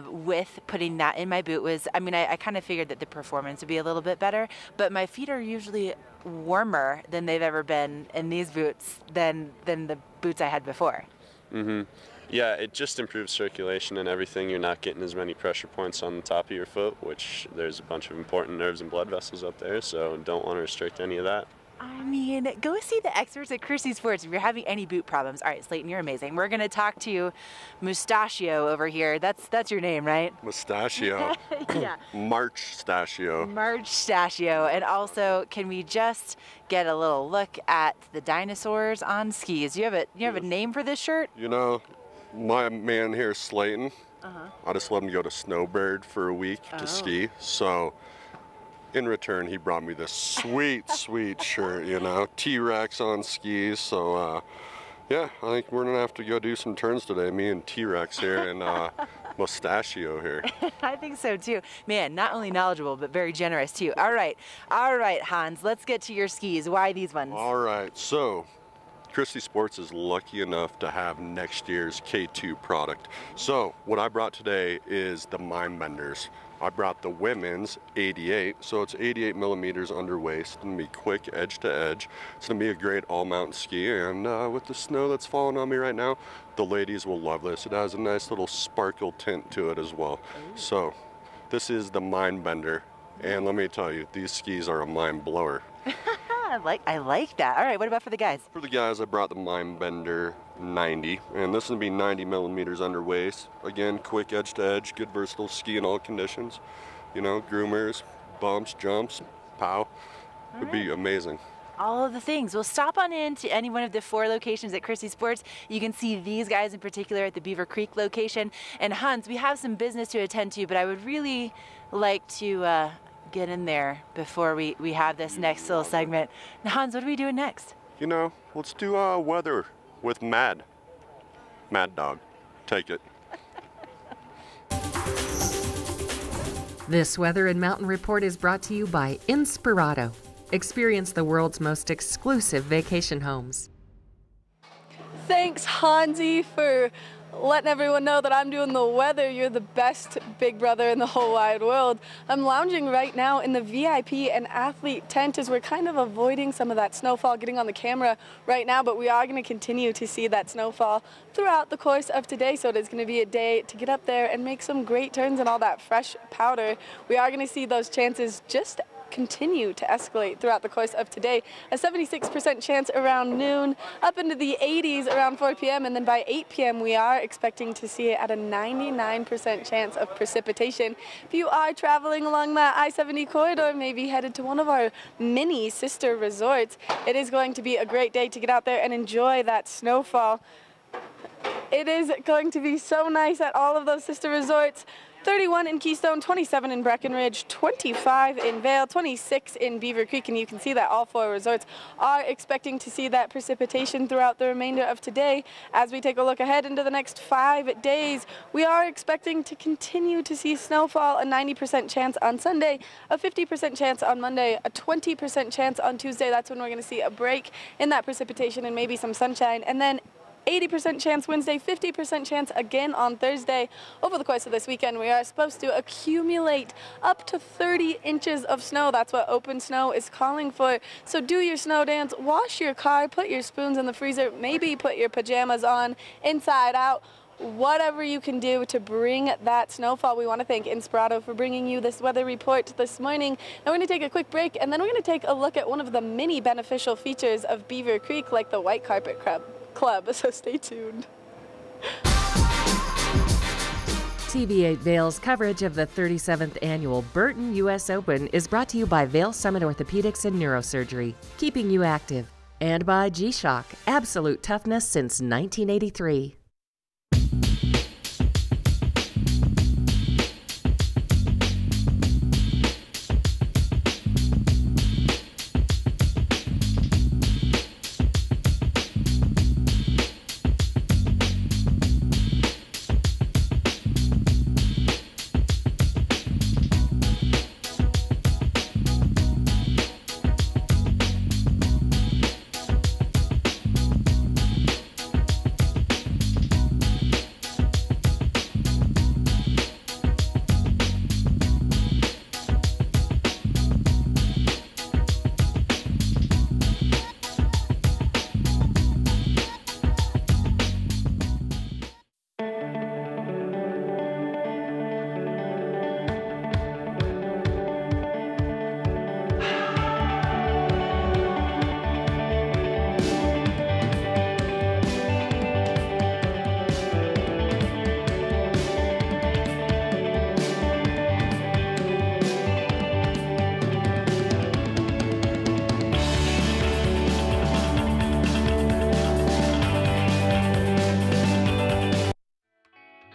Speaker 4: with putting that in my boot was, I mean, I kind of figured that the performance would be a little bit better, but my feet are usually warmer than they've ever been in these boots than the boots I had before.
Speaker 26: Mm-hmm. Yeah, it just improves circulation and everything. You're not getting as many pressure points on the top of your foot, which there's a bunch of important nerves and blood vessels up there, so don't want to restrict any of that.
Speaker 4: I mean, go see the experts at Christie Sports if you're having any boot problems. All right, Slayton, you're amazing. We're going to talk to Mustachio over here. That's your name, right?
Speaker 5: Mustachio.
Speaker 4: Yeah.
Speaker 5: March-stachio.
Speaker 4: March-stachio. And also, can we just get a little look at the dinosaurs on skis? You have a name for this shirt?
Speaker 5: You know, my man here, Slayton, I just let him go to Snowbird for a week to ski. So in return, he brought me this sweet, sweet shirt, you know, T-Rex on skis. So yeah, I think we're gonna have to go do some turns today, me and T-Rex here and Mustachio here.
Speaker 4: I think so too. Man, not only knowledgeable, but very generous too. All right, Hans, let's get to your skis. Why these ones?
Speaker 5: All right, so Christie Sports is lucky enough to have next year's K2 product. So what I brought today is the Mind Benders. I brought the women's 88, so it's 88 millimeters under waist. It's gonna be quick edge to edge. It's gonna be a great all-mountain ski, and with the snow that's falling on me right now, the ladies will love this. It has a nice little sparkle tint to it as well. So this is the Mind Bender, and let me tell you, these skis are a mind blower.
Speaker 4: I like that. All right, what about for the guys?
Speaker 5: For the guys, I brought the Mind Bender 90, and this is gonna be 90 millimeters under waist. Again, quick edge to edge, good versatile ski in all conditions. You know, groomers, bumps, jumps, pow. Would be amazing.
Speaker 4: All of the things. We'll stop on in to any one of the 4 locations at Christie Sports. You can see these guys in particular at the Beaver Creek location. And Hans, we have some business to attend to, but I would really like to get in there before we have this next little segment. Now, Hans, what are we doing next?
Speaker 5: You know, let's do weather with Mad Dog. Take it.
Speaker 3: This Weather and Mountain Report is brought to you by Inspirato. Experience the world's most exclusive vacation homes.
Speaker 2: Thanks, Hansi, for letting everyone know that I'm doing the weather. You're the best big brother in the whole wide world. I'm lounging right now in the VIP and athlete tent as we're kind of avoiding some of that snowfall getting on the camera right now, but we are going to continue to see that snowfall throughout the course of today, so it is going to be a day to get up there and make some great turns and all that fresh powder. We are going to see those chances just continue to escalate throughout the course of today. A 76% chance around noon, up into the 80s around 4 p.m. and then by 8 p.m. we are expecting to see it at a 99% chance of precipitation. If you are traveling along that I-70 corridor, maybe headed to one of our mini sister resorts, it is going to be a great day to get out there and enjoy that snowfall. It is going to be so nice at all of those sister resorts. 31 in Keystone, 27 in Breckenridge, 25 in Vail, 26 in Beaver Creek, and you can see that all 4 resorts are expecting to see that precipitation throughout the remainder of today. As we take a look ahead into the next 5 days, we are expecting to continue to see snowfall, a 90% chance on Sunday, a 50% chance on Monday, a 20% chance on Tuesday. That's when we're going to see a break in that precipitation and maybe some sunshine, and then 80% chance Wednesday, 50% chance again on Thursday. Over the course of this weekend, we are supposed to accumulate up to 30 inches of snow. That's what Open Snow is calling for. So do your snow dance, wash your car, put your spoons in the freezer, maybe put your pajamas on inside out. Whatever you can do to bring that snowfall. We want to thank Inspirato for bringing you this weather report this morning. Now we're going to take a quick break, and then we're going to take a look at one of the many beneficial features of Beaver Creek, like the White Carpet Club. So stay tuned.
Speaker 3: TV8 Vail's coverage of the 37th annual Burton US Open is brought to you by Vail Summit Orthopedics and Neurosurgery, keeping you active, and by G-Shock, absolute toughness since 1983.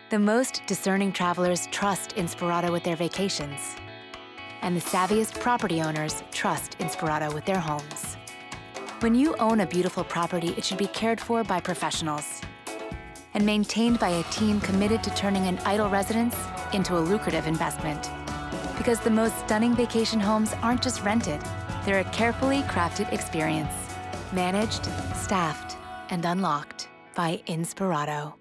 Speaker 9: The most discerning travelers trust Inspirato with their vacations. And the savviest property owners trust Inspirato with their homes. When you own a beautiful property, it should be cared for by professionals and maintained by a team committed to turning an idle residence into a lucrative investment. Because the most stunning vacation homes aren't just rented, they're a carefully crafted experience. Managed, staffed, and unlocked by Inspirato.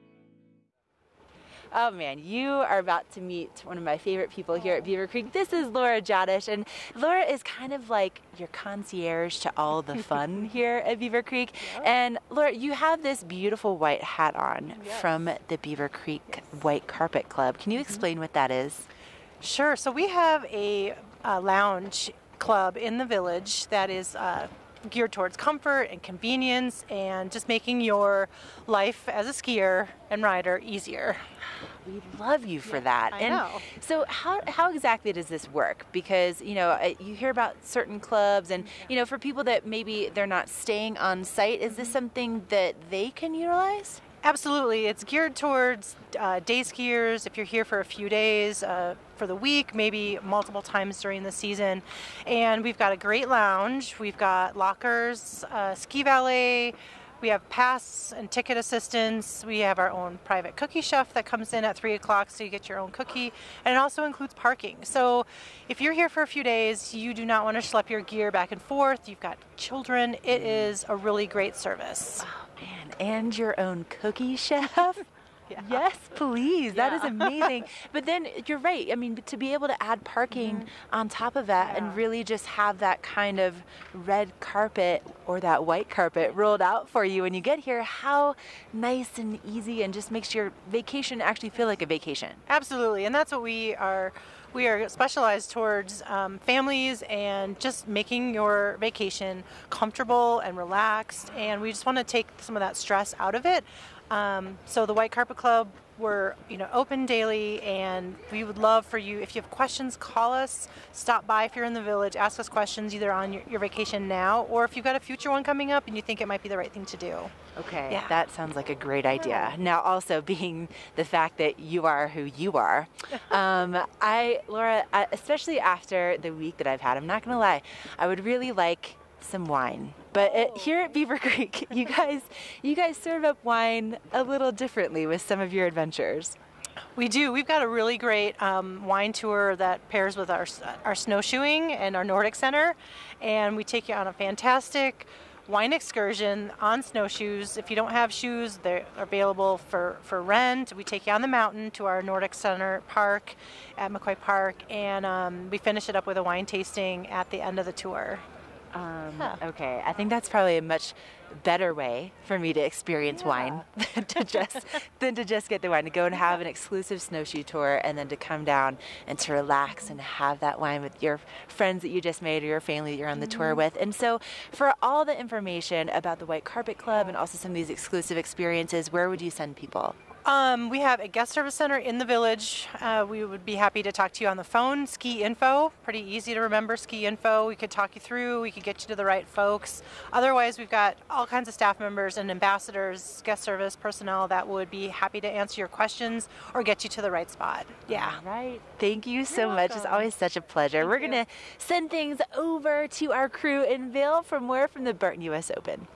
Speaker 4: Oh man, you are about to meet one of my favorite people here at Beaver Creek. This is Laura Jadish, and Laura is kind of like your concierge to all the fun here at Beaver Creek. Yep. And Laura, you have this beautiful white hat on from the Beaver Creek White Carpet Club. Can you explain what that is?
Speaker 15: Sure. So we have a lounge club in the village that is geared towards comfort and convenience and just making your life as a skier and rider easier.
Speaker 4: We love you for that.
Speaker 15: I know.
Speaker 4: So how exactly does this work? Because, you know, you hear about certain clubs and, you know, for people that maybe they're not staying on site, is this something that they can utilize?
Speaker 15: Absolutely. It's geared towards day skiers, if you're here for a few days, for the week, maybe multiple times during the season. And we've got a great lounge. We've got lockers, ski valet. We have pass and ticket assistance. We have our own private cookie chef that comes in at 3 o'clock, so you get your own cookie. And it also includes parking. So if you're here for a few days, you do not want to schlep your gear back and forth. You've got children. It is a really great service.
Speaker 4: Oh, man. And your own cookie chef? Yes, please. That is amazing. But then you're right. I mean, to be able to add parking on top of that and really just have that kind of red carpet or that white carpet rolled out for you when you get here, how nice and easy, and just makes your vacation actually feel like a vacation.
Speaker 15: Absolutely. And that's what we are specialized towards families and just making your vacation comfortable and relaxed. And we just want to take some of that stress out of it. So the White Carpet Club We're open daily, and we would love for you, if you have questions, call us, stop by if you're in the village, ask us questions either on your vacation now, or if you've got a future one coming up and you think it might be the right thing to do.
Speaker 4: Okay,
Speaker 15: Yeah.
Speaker 4: that sounds like a great idea. Now, also being the fact that you are who you are, Laura, especially after the week that I've had, I'm not gonna lie, I would really like some wine. But here at Beaver Creek, you guys serve up wine a little differently with some of your adventures.
Speaker 15: We do. We've got a really great wine tour that pairs with our snowshoeing and our Nordic Center, and we take you on a fantastic wine excursion on snowshoes. If you don't have shoes, they're available for rent. We take you on the mountain to our Nordic Center park at McCoy Park, and we finish it up with a wine tasting at the end of the tour.
Speaker 4: Okay, I think that's probably a much better way for me to experience wine than to just get the wine, to go and have an exclusive snowshoe tour, and then to come down and to relax and have that wine with your friends that you just made or your family that you're on the tour with. And so for all the information about the White Carpet Club and also some of these exclusive experiences, where would you send people?
Speaker 15: We have a guest service center in the village. We would be happy to talk to you on the phone. Ski Info, pretty easy to remember, Ski Info. We could talk you through, we could get you to the right folks. Otherwise, we've got all kinds of staff members and ambassadors, guest service personnel that would be happy to answer your questions or get you to the right spot. Yeah.
Speaker 4: All right. Thank you so much. It's always such a pleasure. We're going to send things over to our crew in Vail for more from the Burton US Open.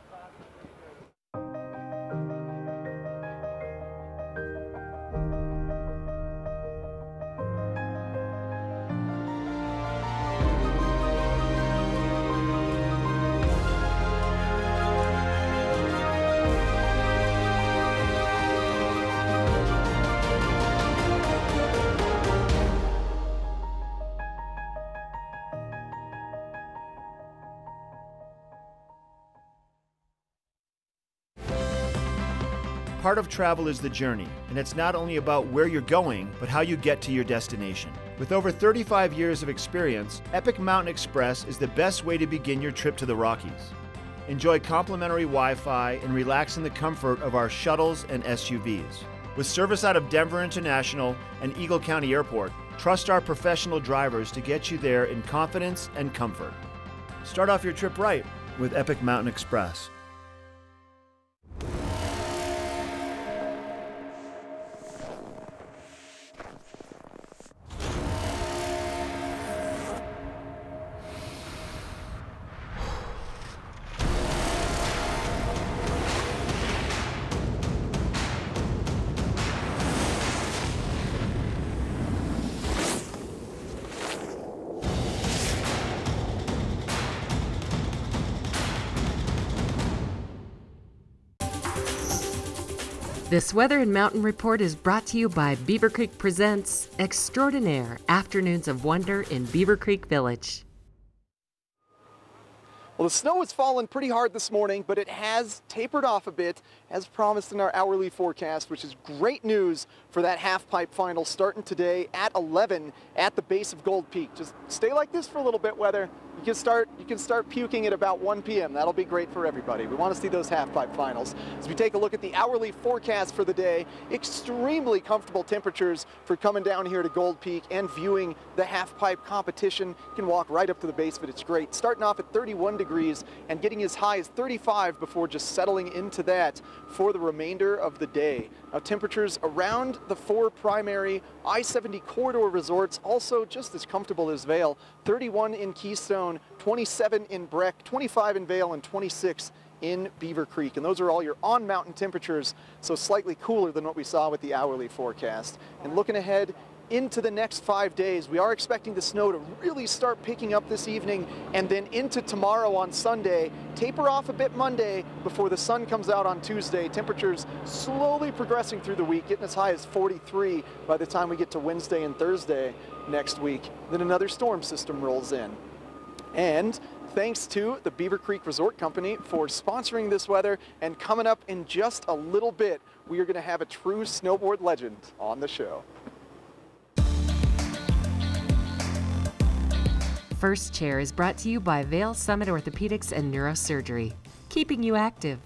Speaker 16: Part of travel is the journey, and it's not only about where you're going, but how you get to your destination. With over 35 years of experience, Epic Mountain Express is the best way to begin your trip to the Rockies. Enjoy complimentary Wi-Fi and relax in the comfort of our shuttles and SUVs. With service out of Denver International and Eagle County Airport, trust our professional drivers to get you there in confidence and comfort. Start off your trip right with Epic Mountain Express.
Speaker 3: This Weather and Mountain Report is brought to you by Beaver Creek Presents Extraordinaire Afternoons of Wonder in Beaver Creek Village.
Speaker 7: Well, the snow has fallen pretty hard this morning, but it has tapered off a bit, as promised in our hourly forecast, which is great news for that half-pipe final starting today at 11 at the base of Gold Peak. Just stay like this for a little bit, weather. You can start puking at about 1 p.m. That'll be great for everybody. We want to see those half-pipe finals. As we take a look at the hourly forecast for the day, extremely comfortable temperatures for coming down here to Gold Peak and viewing the half-pipe competition. You can walk right up to the base of it. It's great. Starting off at 31 degrees and getting as high as 35 before just settling into that for the remainder of the day. Now, temperatures around the 4 primary I-70 corridor resorts also just as comfortable as Vail. 31 in Keystone, 27 in Breck, 25 in Vail, and 26 in Beaver Creek. And those are all your on-mountain temperatures, so slightly cooler than what we saw with the hourly forecast. And looking ahead into the next 5 days, we are expecting the snow to really start picking up this evening and then into tomorrow on Sunday, taper off a bit Monday before the sun comes out on Tuesday. Temperatures slowly progressing through the week, getting as high as 43 by the time we get to Wednesday and Thursday next week. Then another storm system rolls in. And thanks to the Beaver Creek Resort Company for sponsoring this weather, and coming up in just a little bit, we are going to have a true snowboard legend on the show.
Speaker 3: First Chair is brought to you by Vail Summit Orthopedics and Neurosurgery, keeping you active.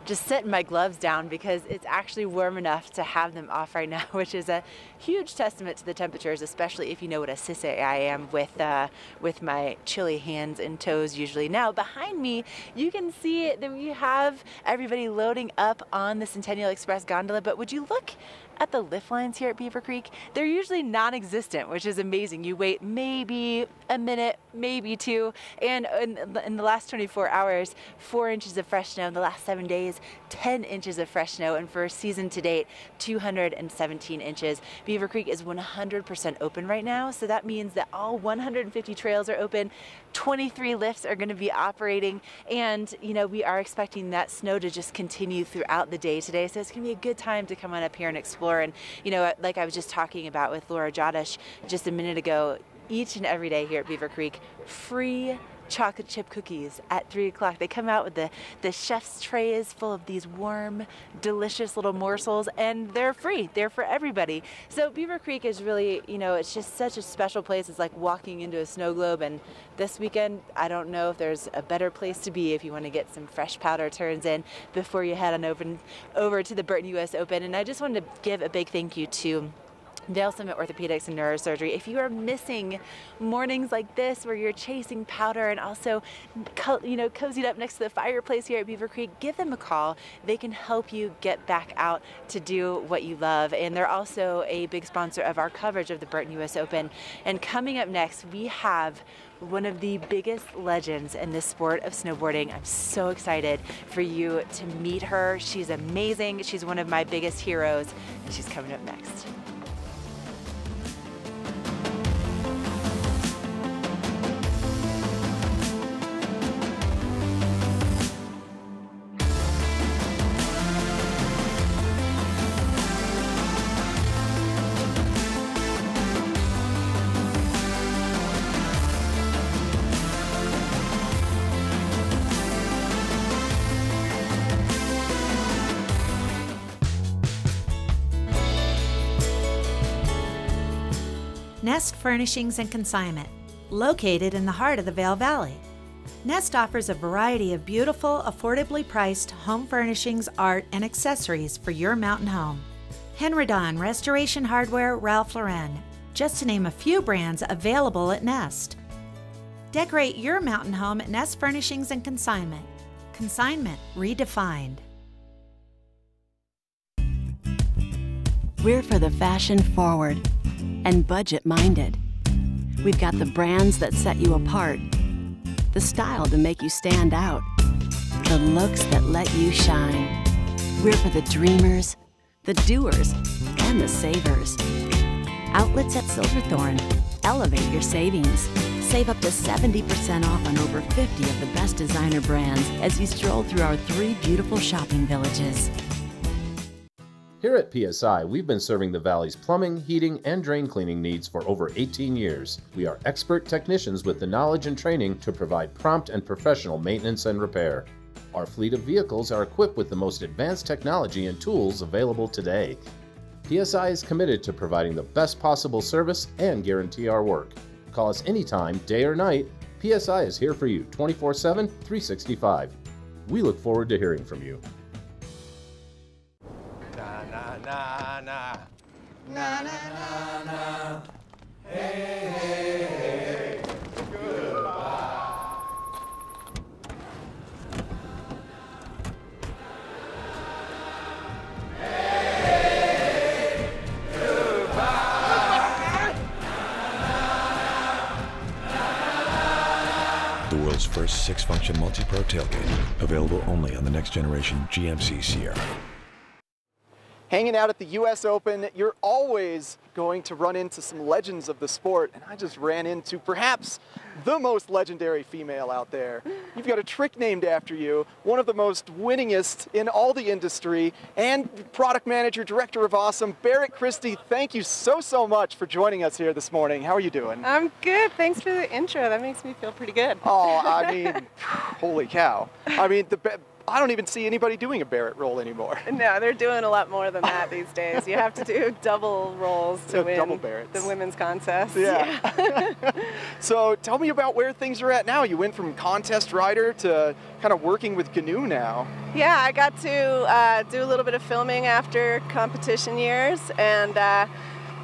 Speaker 4: just setting my gloves down because it's actually warm enough to have them off right now, which is a huge testament to the temperatures, especially if you know what a sissy I am with my chilly hands and toes usually. Now behind me, you can see that we have everybody loading up on the Centennial Express gondola, but would you look at the lift lines here at Beaver Creek? They're usually non-existent, which is amazing. You wait maybe a minute, maybe two, and in the last 24 hours, 4 inches of fresh snow. In the last 7 days, 10 inches of fresh snow, and for a season to date, 217 inches. Beaver Creek is 100% open right now, so that means that all 150 trails are open, 23 lifts are going to be operating, and you know, we are expecting that snow to just continue throughout the day today, so it's going to be a good time to come on up here and explore. And you know, like I was just talking about with Laura Jodish just a minute ago, each and every day here at Beaver Creek, free chocolate chip cookies at 3 o'clock. They come out with the chef's trays full of these warm, delicious little morsels, and they're free. They're for everybody. So Beaver Creek is really, you know, it's just such a special place. It's like walking into a snow globe, and this weekend, I don't know if there's a better place to be if you want to get some fresh powder turns in before you head on over to the Burton US Open. And I just wanted to give a big thank you to Vail Summit Orthopedics and Neurosurgery. If you are missing mornings like this where you're chasing powder and also, you know, cozied up next to the fireplace here at Beaver Creek, give them a call. They can help you get back out to do what you love. And they're also a big sponsor of our coverage of the Burton US Open. And coming up next, we have one of the biggest legends in this sport of snowboarding. I'm so excited for you to meet her. She's amazing. She's one of my biggest heroes, and she's coming up next.
Speaker 17: Nest Furnishings and Consignment, located in the heart of the Vail Valley. Nest offers a variety of beautiful, affordably priced home furnishings, art, and accessories for your mountain home. Henredon, Restoration Hardware, Ralph Lauren, just to name a few brands available at Nest. Decorate your mountain home at Nest Furnishings and Consignment. Consignment redefined.
Speaker 18: We're for the fashion forward and budget-minded. We've got the brands that set you apart, the style to make you stand out, the looks that let you shine. We're for the dreamers, the doers, and the savers. Outlets at Silverthorne. Elevate your savings. Save up to 70% off on over 50 of the best designer brands as you stroll through our 3 beautiful shopping villages.
Speaker 19: Here at PSI, we've been serving the Valley's plumbing, heating, and drain cleaning needs for over 18 years. We are expert technicians with the knowledge and training to provide prompt and professional maintenance and repair. Our fleet of vehicles are equipped with the most advanced technology and tools available today. PSI is committed to providing the best possible service and guarantee our work. Call us anytime, day or night. PSI is here for you 24/7, 365. We look forward to hearing from you.
Speaker 20: Na na na na na, hey hey hey, goodbye. Hey, goodbye.
Speaker 21: The world's first 6-function multi-pro tailgate, available only on the next generation GMC Sierra.
Speaker 7: Hanging out at the US Open, you're always going to run into some legends of the sport, and I just ran into perhaps the most legendary female out there. You've got a trick named after you, one of the most winningest in all the industry, and product manager, director of awesome, Barrett Christie. Thank you so much for joining us here this morning. How are you doing?
Speaker 22: I'm good. Thanks for the intro. That makes me feel pretty good.
Speaker 7: Oh, I mean, holy cow. I mean, I don't even see anybody doing a Barrett roll anymore.
Speaker 2: No, they're doing a lot more than that these days. You have to do double rolls to win
Speaker 7: double Barretts.
Speaker 2: the women's contest.
Speaker 7: Yeah. So tell me about where things are at now. You went from contest rider to kind of working with GNU now.
Speaker 2: Yeah, I got to do a little bit of filming after competition years, and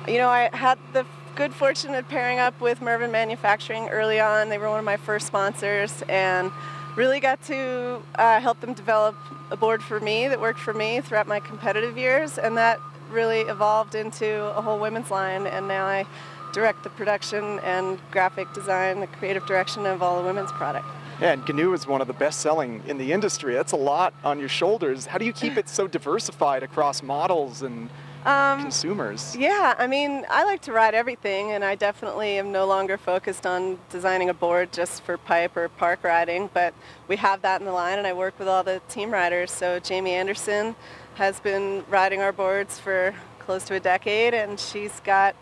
Speaker 2: you know, I had the good fortune of pairing up with Mervyn Manufacturing early on. They were one of my first sponsors, and really got to help them develop a board for me that worked for me throughout my competitive years, and that really evolved into a whole women's line, and now I direct the production and graphic design, the creative direction of all the women's product.
Speaker 7: Yeah, and GNU is one of the best-selling in the industry. That's a lot on your shoulders. How do you keep it so diversified across models and consumers?
Speaker 2: Yeah, I mean, I like to ride everything, and I definitely am no longer focused on designing a board just for pipe or park riding, but we have that in the line, and I work with all the team riders. So Jamie Anderson has been riding our boards for close to a decade, and she's got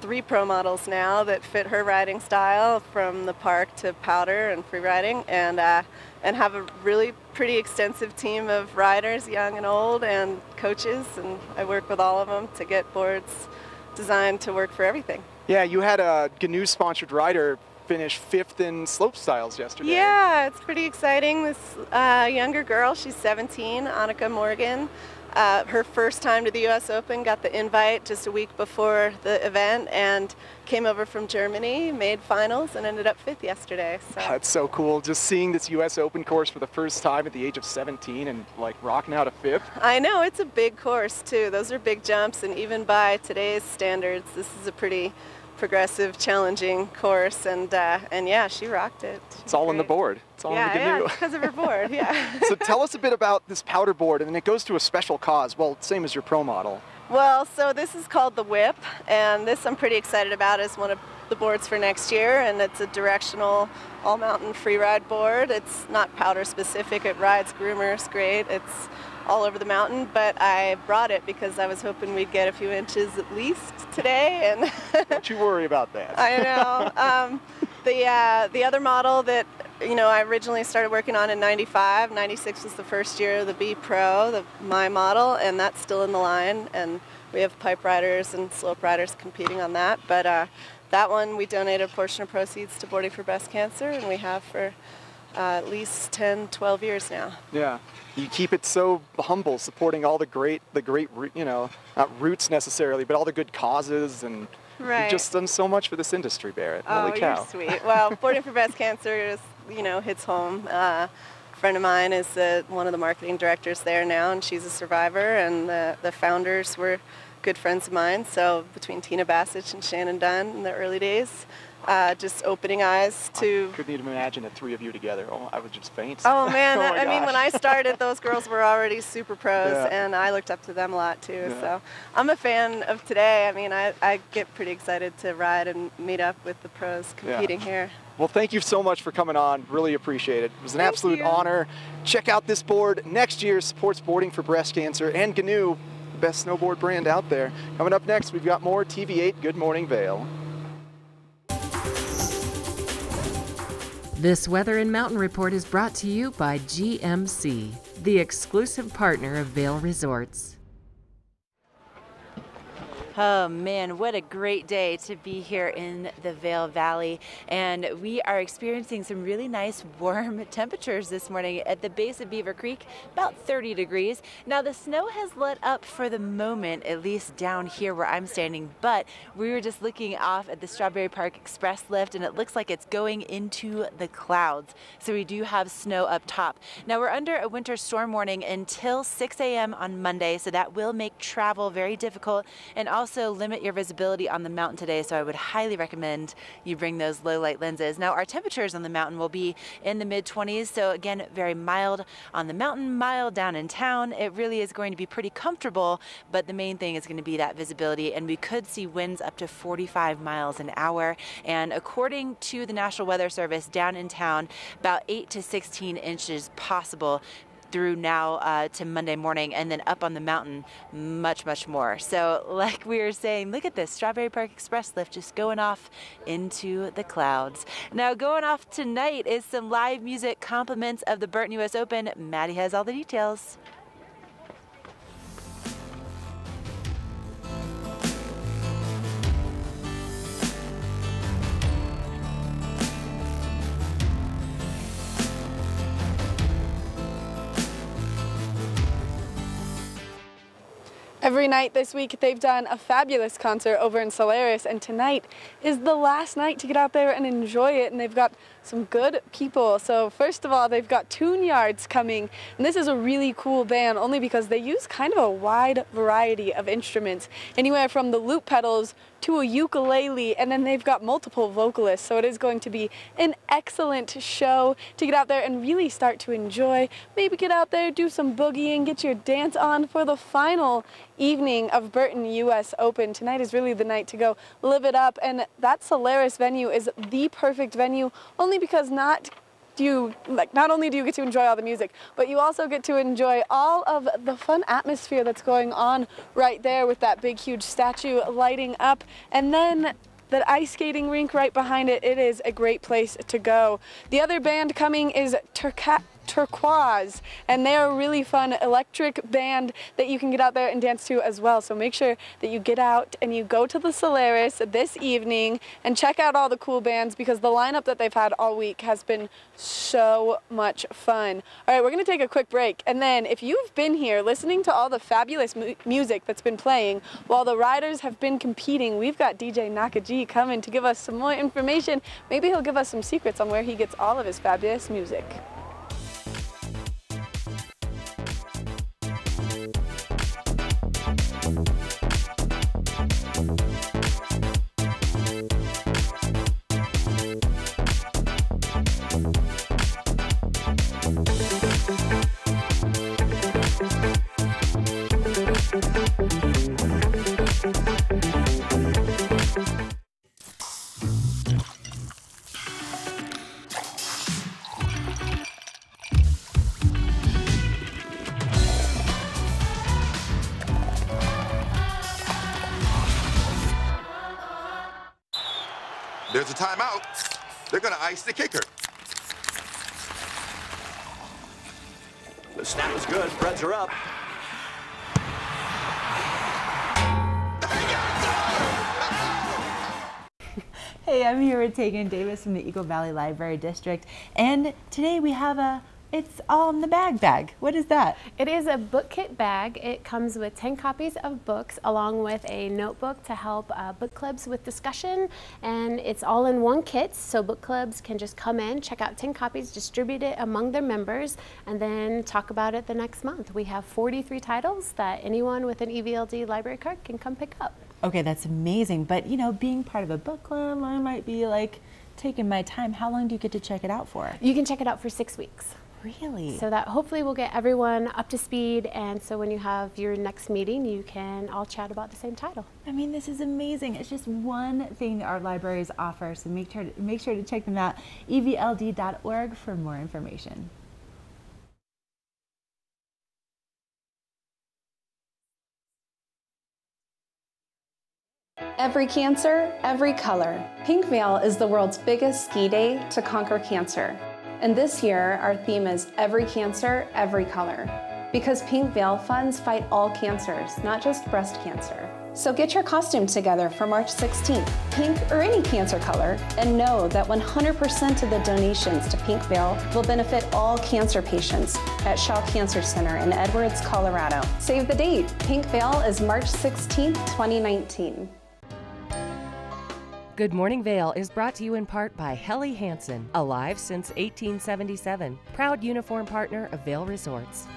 Speaker 2: 3 pro models now that fit her riding style, from the park to powder and free riding, and have a really pretty extensive team of riders, young and old, and coaches, and I work with all of them to get boards designed to work for everything.
Speaker 7: Yeah, you had a GNU-sponsored rider finish 5th in slope styles yesterday.
Speaker 2: Yeah, it's pretty exciting. This younger girl, she's 17, Annika Morgan. Her first time to the US Open, got the invite just a week before the event, and came over from Germany, made finals, and ended up 5th yesterday. So.
Speaker 7: That's so cool, just seeing this US Open course for the first time at the age of 17 and like rocking out a 5th.
Speaker 2: I know, it's a big course too. Those are big jumps, and even by today's standards, this is a pretty progressive, challenging course, and yeah, she rocked it.
Speaker 7: It's all in the board. It's all in the GNU.
Speaker 2: Yeah, because of her board, yeah.
Speaker 7: So tell us a bit about this powder board, and it goes to a special cause, well, same as your pro model.
Speaker 2: Well, so this is called the Whip, and this I'm pretty excited about as one of the boards for next year, and it's a directional all-mountain free ride board. It's not powder specific, it rides groomers great. It's all over the mountain, but I brought it because I was hoping we'd get a few inches at least today. And
Speaker 7: don't you worry about that.
Speaker 2: I know. The other model that I originally started working on in '95, '96 was the first year of the B Pro, my model, and that's still in the line. And we have pipe riders and slope riders competing on that. But that one we donated a portion of proceeds to Boarding for Breast Cancer, and we have for at least 10, 12 years now.
Speaker 7: Yeah, you keep it so humble, supporting all the great, not roots necessarily, but all the good causes, and you've just done so much for this industry, Barrett. Holy cow.
Speaker 2: You're sweet. Well, Boarding for Breast Cancer is, hits home. A friend of mine is one of the marketing directors there now, and she's a survivor, and the founders were good friends of mine. So between Tina Bassich and Shannon Dunn in the early days, just opening eyes to...
Speaker 7: I couldn't even imagine the 3 of you together. Oh, I would just faint.
Speaker 2: Oh man, I mean, when I started, those girls were already super pros, and I looked up to them a lot too. Yeah. So I'm a fan of today. I mean, I get pretty excited to ride and meet up with the pros competing here.
Speaker 7: Well, thank you so much for coming on. Really appreciate it. It was an absolute honor. Check out this board next year. Supports Boarding for Breast Cancer and GNU, the best snowboard brand out there. Coming up next, we've got more TV8 Good Morning Vail.
Speaker 3: This Weather and Mountain Report is brought to you by GMC, the exclusive partner of Vail Resorts.
Speaker 4: Oh man, what a great day to be here in the Vail Valley. And we are experiencing some really nice warm temperatures this morning at the base of Beaver Creek, about 30 degrees. Now the snow has let up for the moment, at least down here where I'm standing, but we were just looking off at the Strawberry Park Express lift, and it looks like it's going into the clouds. So we do have snow up top. Now we're under a winter storm warning until 6 a.m. on Monday, so that will make travel very difficult and also limit your visibility on the mountain today, so I would highly recommend you bring those low light lenses. Now our temperatures on the mountain will be in the mid-20s, so again, very mild on the mountain, mild down in town. It really is going to be pretty comfortable, but the main thing is going to be that visibility, and we could see winds up to 45 miles an hour. And according to the National Weather Service, down in town, about 8 to 16 inches possible through now to Monday morning, and then up on the mountain, much, much more. So like we were saying, look at this Strawberry Park Express lift just going off into the clouds. Now going off tonight is some live music compliments of the Burton US Open. Maddie has all the details.
Speaker 2: Every night this week, they've done a fabulous concert over in Solaris, and tonight is the last night to get out there and enjoy it, and they've got some good people. So first of all, they've got Tune Yards coming, and this is a really cool band only because they use kind of a wide variety of instruments, anywhere from the loop pedals to a ukulele, and then they've got multiple vocalists, so it is going to be an excellent show to get out there and really start to enjoy. Maybe get out there, do some boogieing, get your dance on for the final evening of Burton US Open. Tonight is really the night to go live it up, and that Solaris venue is the perfect venue only because not only do you get to enjoy all the music, but you also get to enjoy all of the fun atmosphere that's going on right there with that big huge statue lighting up, and then that ice skating rink right behind it. It is a great place to go. The other band coming is Turquoise, and they're a really fun electric band that you can get out there and dance to as well. So make sure that you get out and you go to the Solaris this evening and check out all the cool bands, because the lineup that they've had all week has been so much fun. All right, we're gonna take a quick break, and then if you've been here listening to all the fabulous music that's been playing while the riders have been competing, we've got DJ Nakaji coming to give us some more information. Maybe he'll give us some secrets on where he gets all of his fabulous music.
Speaker 1: There's a timeout. They're going to ice the kicker.
Speaker 6: The snap is good. Spreads are up.
Speaker 4: Hey, I'm here with Tegan Davis from the Eagle Valley Library District, and today we have it's all in the bag. What is that?
Speaker 8: It is a book kit bag. It comes with 10 copies of books along with a notebook to help book clubs with discussion, and it's all in one kit, so book clubs can just come in, check out 10 copies, distribute it among their members, and then talk about it the next month. We have 43 titles that anyone with an EVLD library card can come pick up.
Speaker 4: Okay, that's amazing, but you know, being part of a book club, I might be like taking my time. How long do you get to check it out for?
Speaker 8: You can check it out for 6 weeks.
Speaker 4: Really?
Speaker 8: So that hopefully will get everyone up to speed, and so when you have your next meeting, you can all chat about the same title.
Speaker 4: I mean, this is amazing. It's just one thing that our libraries offer, so make sure to check them out. evld.org for more information.
Speaker 22: Every cancer, every color. Pinkvale is the world's biggest ski day to conquer cancer. And this year, our theme is Every Cancer, Every Color. Because Pinkvale funds fight all cancers, not just breast cancer. So get your costume together for March 16th, pink or any cancer color, and know that 100% of the donations to Pinkvale will benefit all cancer patients at Shaw Cancer Center in Edwards, Colorado. Save the date. Pinkvale is March 16th, 2019.
Speaker 3: Good Morning Vail is brought to you in part by Helly Hansen, alive since 1877, proud uniform partner of Vail Resorts.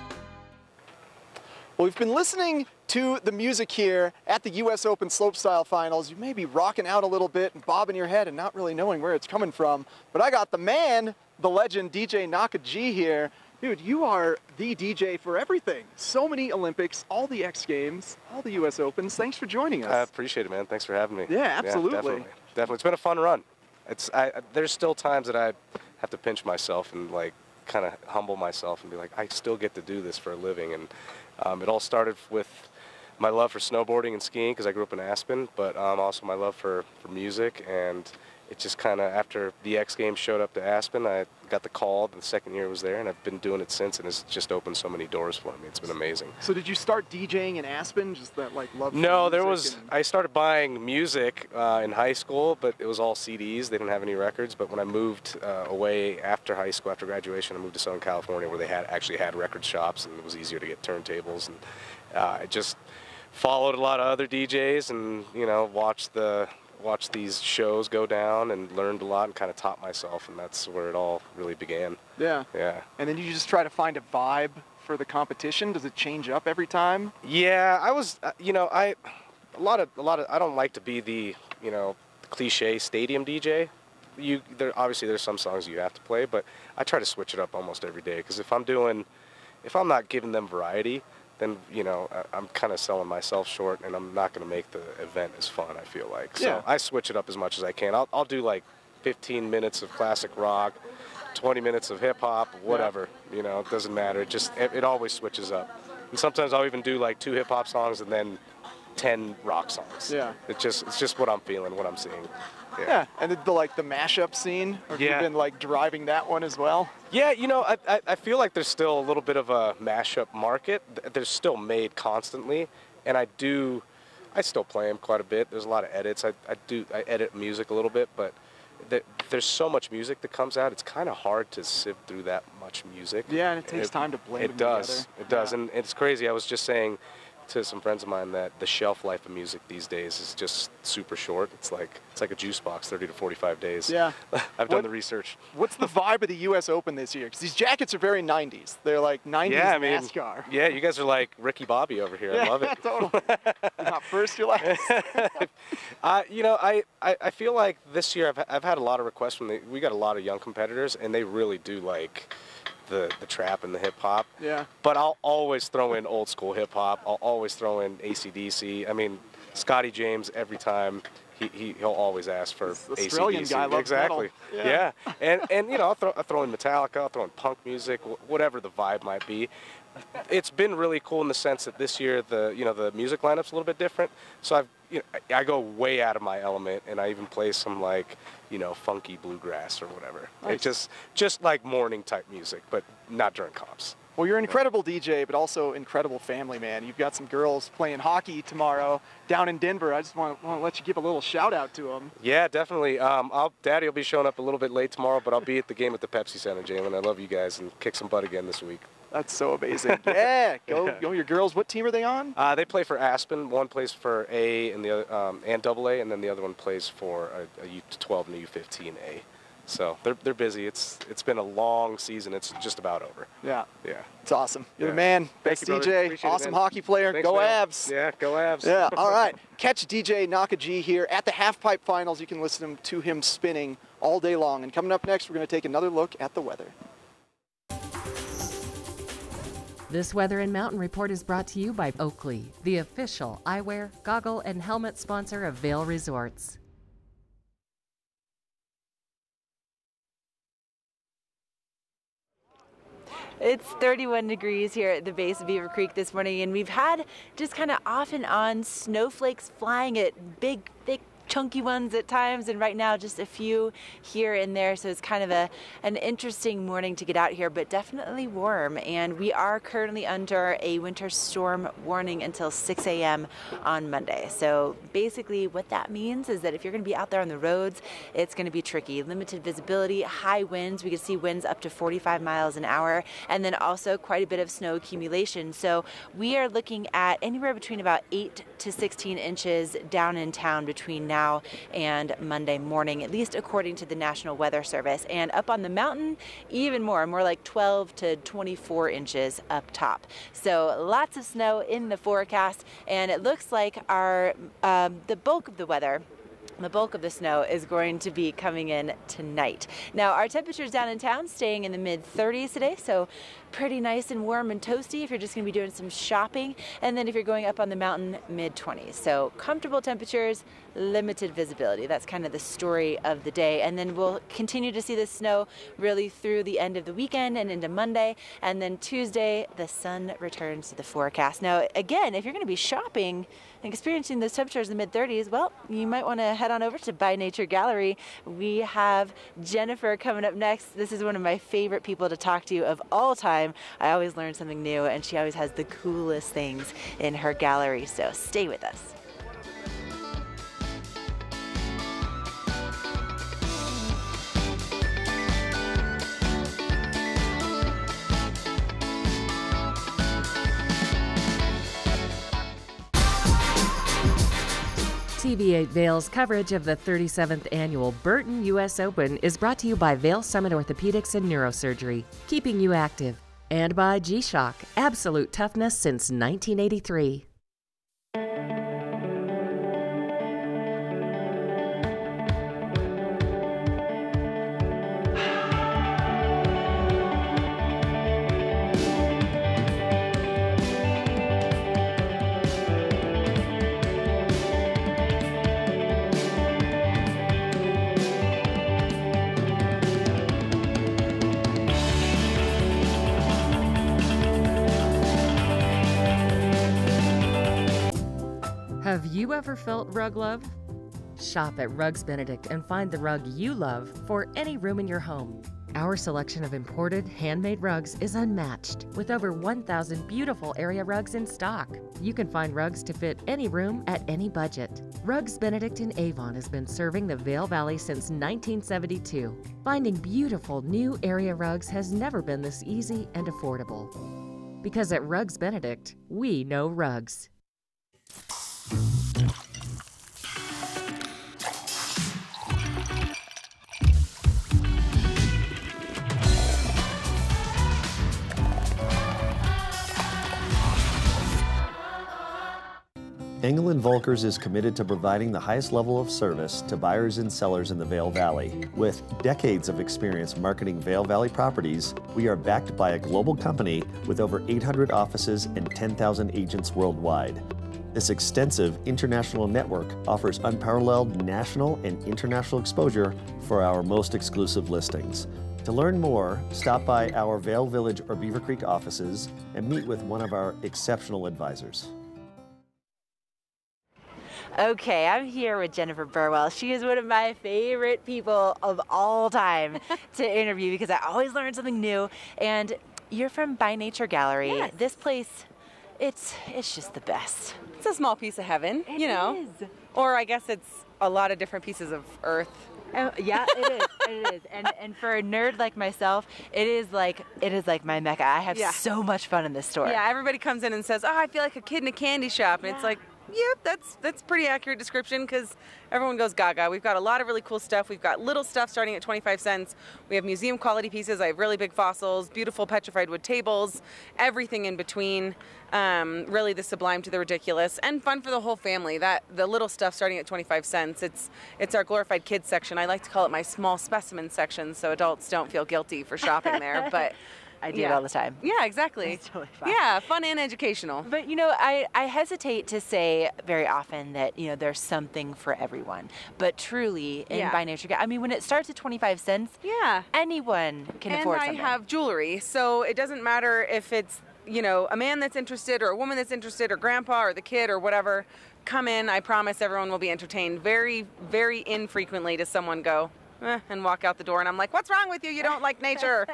Speaker 7: Well, we've been listening to the music here at the US Open Slopestyle Finals. You may be rocking out a little bit and bobbing your head and not really knowing where it's coming from, but I got the man, the legend, DJ Nakaji here. Dude, you are the DJ for everything. So many Olympics, all the X Games, all the US Opens. Thanks for joining us.
Speaker 23: I appreciate it, man. Thanks for having me.
Speaker 7: Yeah, absolutely.
Speaker 23: Yeah, definitely. It's been a fun run. There's still times that I have to pinch myself and like
Speaker 10: kind of humble myself and be like, I still get to do this for a living. And it all started with my love for snowboarding and skiing, because I grew up in Aspen, but also my love for music. And it just kind of, after the X Games showed up to Aspen, I got the call the second year I was there, and I've been doing it since, and it's just opened so many doors for me. It's been amazing.
Speaker 7: So did you start DJing in Aspen, just that like love for
Speaker 10: No,
Speaker 7: music?
Speaker 10: I started buying music in high school, but it was all CDs. They didn't have any records. But when I moved away after high school, after graduation, I moved to Southern California, where they actually had record shops, and it was easier to get turntables. And I just followed a lot of other DJs, and watched these shows go down and learned a lot and kind of taught myself, and that's where it all really began.
Speaker 7: Yeah.
Speaker 10: Yeah.
Speaker 7: And then you just try to find a vibe for the competition. Does it change up every time?
Speaker 10: Yeah, I was, I don't like to be the, cliche stadium DJ. Obviously there's some songs you have to play, but I try to switch it up almost every day, because if I'm not giving them variety, then I'm kind of selling myself short, and I'm not going to make the event as fun, I feel like. So
Speaker 7: Yeah.
Speaker 10: I switch it up as much as I can. I'll do like 15 minutes of classic rock, 20 minutes of hip hop, whatever. It doesn't matter. It always switches up. And sometimes I'll even do like 2 hip hop songs and then 10 rock songs.
Speaker 7: Yeah.
Speaker 10: It's just what I'm feeling, what I'm seeing.
Speaker 7: Yeah. And the mashup scene, or have you been like driving that one as well?
Speaker 10: Yeah, I feel like there's still a little bit of a mashup market. They're still made constantly, and I still play them quite a bit. There's a lot of edits. I edit music a little bit, but there's so much music that comes out. It's kind of hard to sift through that much music.
Speaker 7: Yeah, and it takes time to blend them together.
Speaker 10: It does, and it's crazy. I was just saying to some friends of mine that the shelf life of music these days is just super short. It's like a juice box, 30 to 45 days.
Speaker 7: Yeah.
Speaker 10: I've done the research.
Speaker 7: What's the vibe of the US Open this year? Because these jackets are very 90s. They're like 90s NASCAR.
Speaker 10: Yeah, you guys are like Ricky Bobby over here. I love it.
Speaker 7: Totally. You're not first, you're last.
Speaker 10: I feel like this year I've had a lot of requests we got a lot of young competitors, and they really do like the trap and the hip hop.
Speaker 7: Yeah.
Speaker 10: But I'll always throw in old school hip hop. I'll always throw in AC/DC. I mean, Scotty James, every time he'll always ask for AC/DC.
Speaker 7: Australian guy loves
Speaker 10: exactly.
Speaker 7: metal.
Speaker 10: Yeah. And I'll throw in Metallica. I'll throw in punk music, whatever the vibe might be. It's been really cool in the sense that this year the music lineup's a little bit different. So I go way out of my element, and I even play some like funky bluegrass or whatever.
Speaker 7: Nice.
Speaker 10: It's just like morning type music, but not during comps.
Speaker 7: Well, you're an incredible DJ, but also incredible family man. You've got some girls playing hockey tomorrow down in Denver. I just want to let you give a little shout out to them.
Speaker 10: Yeah, definitely. Daddy will be showing up a little bit late tomorrow, but I'll be at the game at the Pepsi Center, Jalen. I love you guys, and kick some butt again this week.
Speaker 7: That's so amazing. Yeah, go your girls. What team are they on?
Speaker 10: They play for Aspen. One plays for A and the other and AA, and then the other one plays for a U12 and a U15A. So they're busy. It's been a long season. It's just about over.
Speaker 7: Yeah.
Speaker 10: Yeah.
Speaker 7: It's awesome. You're the man. Best
Speaker 10: Thank you,
Speaker 7: DJ. Awesome hockey player.
Speaker 10: Thanks,
Speaker 7: go
Speaker 10: man.
Speaker 7: Avs.
Speaker 10: Yeah, go Avs.
Speaker 7: Yeah. All right. Catch DJ Nakaji here at the Halfpipe Finals. You can listen to him spinning all day long. And coming up next, we're going to take another look at the weather.
Speaker 3: This Weather and Mountain Report is brought to you by Oakley, the official eyewear, goggle, and helmet sponsor of Vail Resorts.
Speaker 4: It's 31 degrees here at the base of Beaver Creek this morning, and we've had just kind of off and on snowflakes flying at big, thick, chunky ones at times, and right now just a few here and there, so it's kind of an interesting morning to get out here, but definitely warm. And we are currently under a winter storm warning until 6 a.m. on Monday. So basically what that means is that if you're going to be out there on the roads, it's going to be tricky. Limited visibility, high winds. We can see winds up to 45 miles an hour, and then also quite a bit of snow accumulation. So we are looking at anywhere between about 8 to 16 inches down in town between now and Monday morning, at least according to the National Weather Service. And up on the mountain, even more like 12 to 24 inches up top. So lots of snow in the forecast, and it looks like the bulk of the weather, the bulk of the snow is going to be coming in tonight. Now, our temperatures down in town staying in the mid-30s today, so pretty nice and warm and toasty if you're just going to be doing some shopping. And then if you're going up on the mountain, mid-20s. So comfortable temperatures, limited visibility. That's kind of the story of the day. And then we'll continue to see the snow really through the end of the weekend and into Monday. And then Tuesday, the sun returns to the forecast. Now, again, if you're going to be shopping and experiencing those temperatures in the mid-30s, well, you might want to head on over to By Nature Gallery. We have Jennifer coming up next. This is one of my favorite people to talk to of all time. I always learn something new, and she always has the coolest things in her gallery, so stay with us.
Speaker 3: TV8 Vail's coverage of the 37th annual Burton US Open is brought to you by Vail Summit Orthopedics and Neurosurgery, keeping you active, and by G-Shock, absolute toughness since 1983. Have you ever felt rug love? Shop at Rugs Benedict and find the rug you love for any room in your home. Our selection of imported, handmade rugs is unmatched, with over 1,000 beautiful area rugs in stock. You can find rugs to fit any room at any budget. Rugs Benedict in Avon has been serving the Vail Valley since 1972. Finding beautiful new area rugs has never been this easy and affordable. Because at Rugs Benedict, we know rugs.
Speaker 11: Engel & Volkers is committed to providing the highest level of service to buyers and sellers in the Vail Valley. With decades of experience marketing Vail Valley properties, we are backed by a global company with over 800 offices and 10,000 agents worldwide. This extensive international network offers unparalleled national and international exposure for our most exclusive listings. To learn more, stop by our Vail Village or Beaver Creek offices and meet with one of our exceptional advisors.
Speaker 4: Okay, I'm here with Jennifer Burwell. She is one of my favorite people of all time to interview because I always learn something new. And you're from By Nature Gallery.
Speaker 12: Yes.
Speaker 4: This place, it's just the best.
Speaker 12: It's a small piece of heaven, you know.
Speaker 4: Is.
Speaker 12: Or I guess it's a lot of different pieces of earth.
Speaker 4: Yeah, it is. It is. And for a nerd like myself, it is like my mecca. I have so much fun in this store.
Speaker 12: Yeah, everybody comes in and says, "Oh, I feel like a kid in a candy shop," and it's like, yep, that's pretty accurate description because everyone goes gaga. We've got a lot of really cool stuff. We've got little stuff starting at 25 cents. We have museum quality pieces. I have really big fossils, beautiful petrified wood tables, everything in between. Really the sublime to the ridiculous, and fun for the whole family. The little stuff starting at 25 cents. It's our glorified kids section. I like to call it my small specimen section so adults don't feel guilty for shopping there. But
Speaker 4: I do it all the time.
Speaker 12: Yeah, exactly.
Speaker 4: That's totally fine.
Speaker 12: Yeah, fun and educational.
Speaker 4: But you know, I hesitate to say very often that, you know, there's something for everyone. But truly, in By Nature, I mean, when it starts at 25 cents, anyone can afford something.
Speaker 12: And I have jewelry, so it doesn't matter if it's, you know, a man that's interested or a woman that's interested or grandpa or the kid or whatever. Come in, I promise everyone will be entertained. Very, very infrequently does someone go, and walk out the door, and I'm like, what's wrong with you? You don't like nature.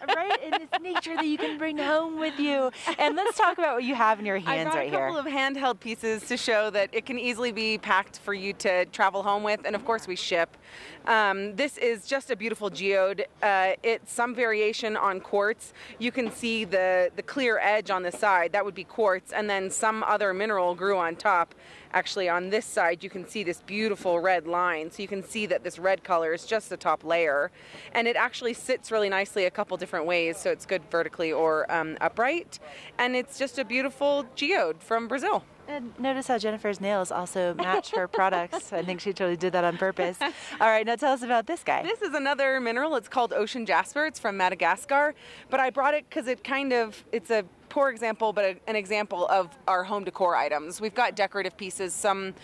Speaker 4: Right? And it's nature that you can bring home with you. And let's talk about what you have in your hands right here.
Speaker 12: I brought a couple of handheld pieces to show that it can easily be packed for you to travel home with, and of course we ship. This is just a beautiful geode. It's some variation on quartz. You can see the clear edge on the side. That would be quartz, and then some other mineral grew on top. Actually, on this side, you can see this beautiful red line. So you can see that this red color is just the top layer. And it actually sits really nicely a couple different ways. So it's good vertically or upright. And it's just a beautiful geode from Brazil.
Speaker 4: And notice how Jennifer's nails also match her products. I think she totally did that on purpose. All right, now tell us about this guy.
Speaker 12: This is another mineral. It's called ocean jasper. It's from Madagascar. But I brought it because it's a poor example, but an example of our home decor items. We've got decorative pieces, some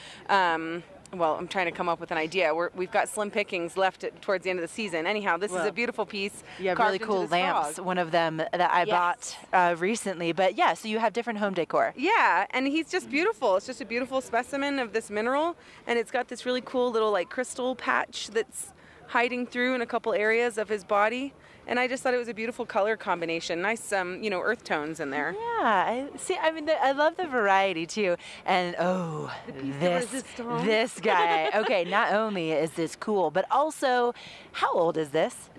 Speaker 12: well, I'm trying to come up with an idea. We've got slim pickings left towards the end of the season. Anyhow, this is a beautiful piece.
Speaker 4: You have
Speaker 12: carved
Speaker 4: really
Speaker 12: into
Speaker 4: cool
Speaker 12: this
Speaker 4: lamps,
Speaker 12: frog.
Speaker 4: one of them that I bought recently. But yeah, so you have different home decor.
Speaker 12: Yeah, and he's just beautiful. It's just a beautiful specimen of this mineral, and it's got this really cool little like crystal patch that's hiding through in a couple areas of his body. And I just thought it was a beautiful color combination. Nice, you know, earth tones in there.
Speaker 4: Yeah, I mean, I love the variety too. And oh, this guy. Okay, not only is this cool, but also, how old is this?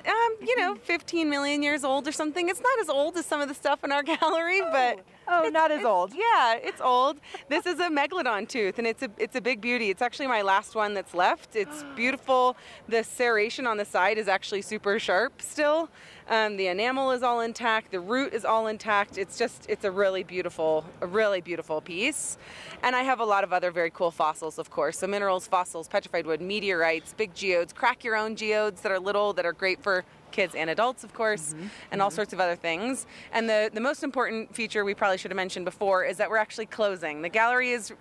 Speaker 12: You know, 15 million years old or something. It's not as old as some of the stuff in our gallery, but
Speaker 4: not as old.
Speaker 12: Yeah, it's old. This is a megalodon tooth, and it's a big beauty. It's actually my last one that's left. It's beautiful. The serration on the side is actually super sharp still. The enamel is all intact. The root is all intact. It's a really beautiful piece. And I have a lot of other very cool fossils, of course. So minerals, fossils, petrified wood, meteorites, big geodes, crack your own geodes that are little, that are great for kids and adults, of course, and all sorts of other things. And the most important feature we probably should have mentioned before is that we're actually closing. The gallery is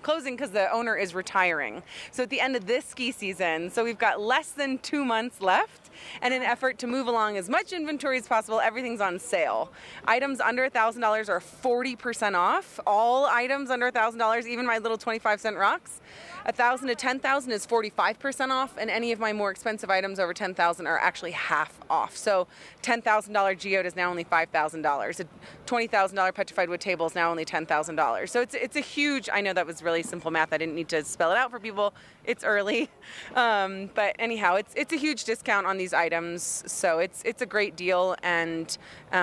Speaker 12: closing because the owner is retiring. So at the end of this ski season, so we've got less than 2 months left, and in an effort to move along as much inventory as possible, everything's on sale. Items under $1,000 are 40% off. All items under $1,000, even my little 25-cent rocks. 1,000 to 10,000 is 45% off, and any of my more expensive items over 10,000 are actually half off. So $10,000 geode is now only $5,000. A $20,000 petrified wood table is now only $10,000. So it's a huge, I know that was really simple math. I didn't need to spell it out for people. It's early. But anyhow, it's a huge discount on these items. So it's a great deal. And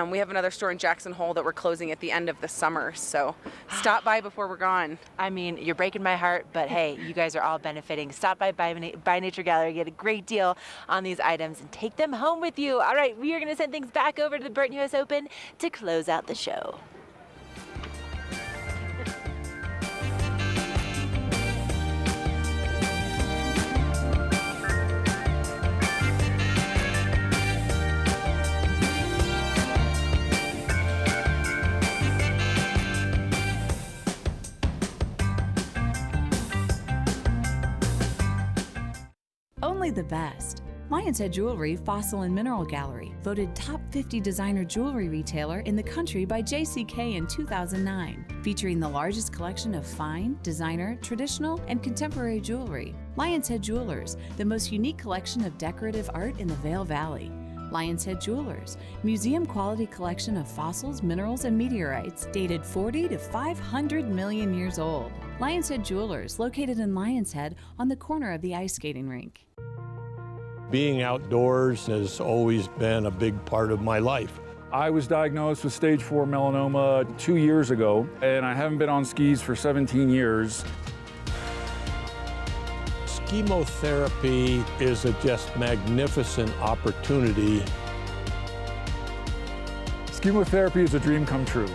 Speaker 12: we have another store in Jackson Hole that we're closing at the end of the summer. So stop by before we're gone.
Speaker 4: I mean, you're breaking my heart, but hey, you guys are all benefiting. Stop by Nature Gallery, get a great deal on these items, and take them home with you. All right, we are going to send things back over to the Burton US Open to close out the show.
Speaker 13: Only the best. Lion's Head Jewelry Fossil and Mineral Gallery, voted top 50 designer jewelry retailer in the country by JCK in 2009, featuring the largest collection of fine, designer, traditional, and contemporary jewelry. Lion's Head Jewelers, the most unique collection of decorative art in the Vail Valley. Lion's Head Jewelers, museum-quality collection of fossils, minerals, and meteorites dated 40 to 500 million years old. Lion's Head Jewelers, located in Lion's Head on the corner of the ice skating rink.
Speaker 14: Being outdoors has always been a big part of my life.
Speaker 23: I was diagnosed with stage 4 melanoma 2 years ago, and I haven't been on skis for 17 years.
Speaker 14: Chemotherapy is a just magnificent opportunity.
Speaker 23: Chemotherapy is a dream come true.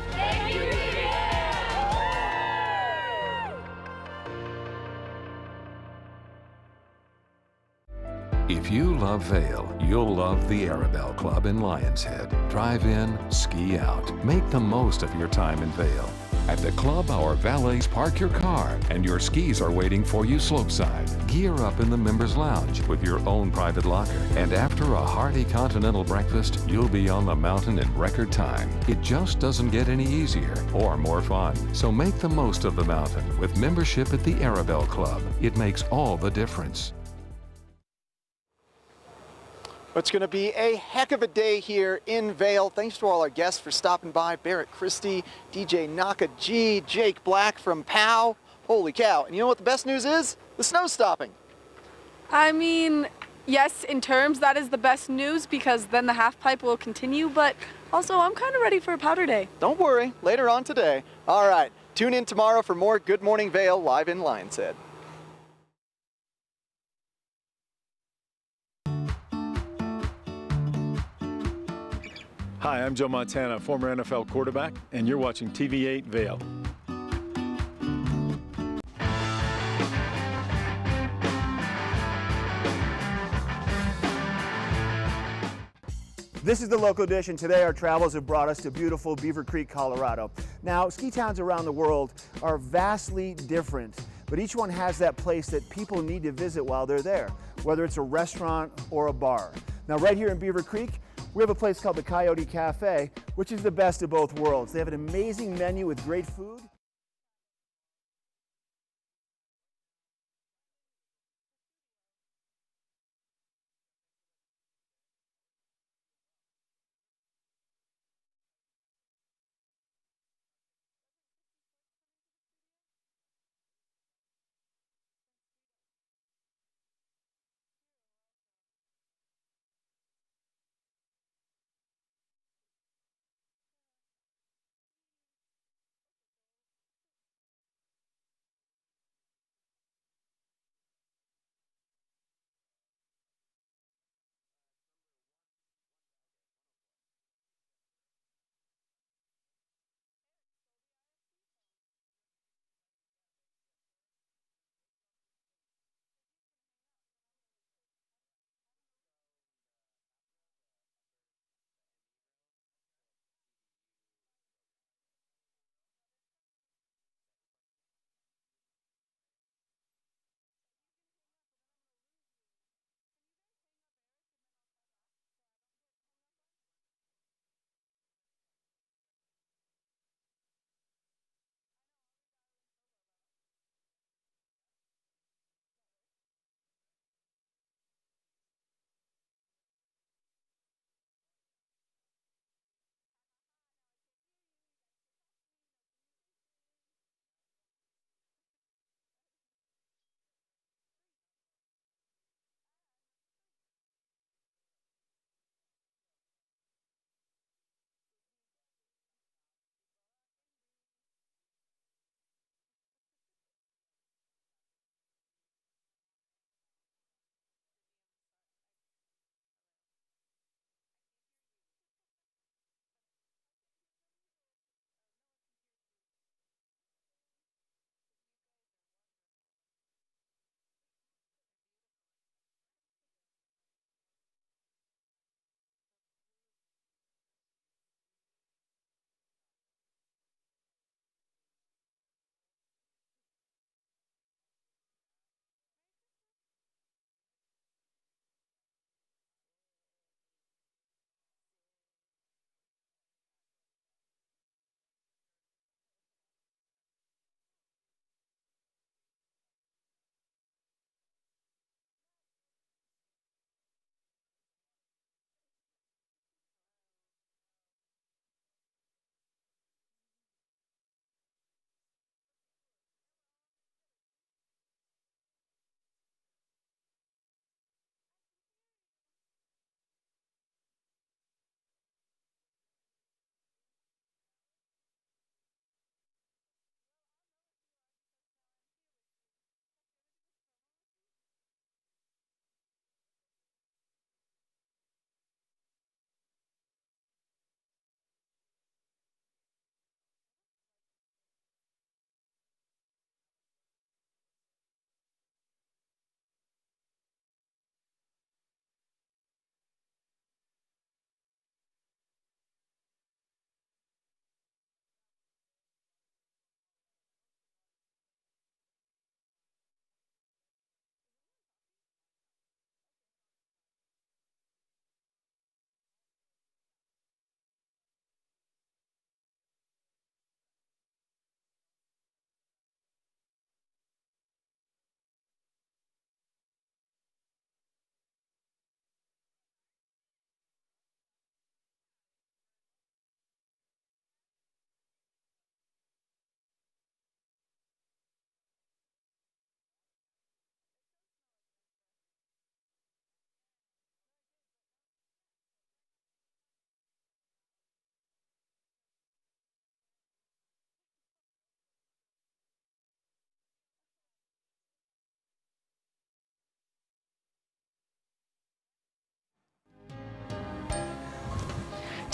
Speaker 24: If you love Vail, you'll love the Arabelle Club in Lion's Head. Drive in, ski out. Make the most of your time in Vail. At the club, our valets park your car, and your skis are waiting for you slopeside. Gear up in the members' lounge with your own private locker. And after a hearty continental breakfast, you'll be on the mountain in record time. It just doesn't get any easier or more fun. So make the most of the mountain with membership at the Arabelle Club. It makes all the difference.
Speaker 7: It's going to be a heck of a day here in Vail. Thanks to all our guests for stopping by. Barrett Christie, DJ Naka G, Jake Black from POW. Holy cow. And you know what the best news is? The snow's stopping.
Speaker 2: I mean, yes, in terms, that is the best news because then the half pipe will continue, but also I'm kind of ready for a powder day.
Speaker 7: Don't worry, later on today. All right, tune in tomorrow for more Good Morning Vail live in Lion's Head.
Speaker 25: Hi, I'm Joe Montana, former NFL quarterback, and you're watching TV8 Vail.
Speaker 16: This is the Local Dish, and today our travels have brought us to beautiful Beaver Creek, Colorado. Now, ski towns around the world are vastly different, but each one has that place that people need to visit while they're there, whether it's a restaurant or a bar. Now right here in Beaver Creek, we have a place called the Coyote Cafe, which is the best of both worlds. They have an amazing menu with great food.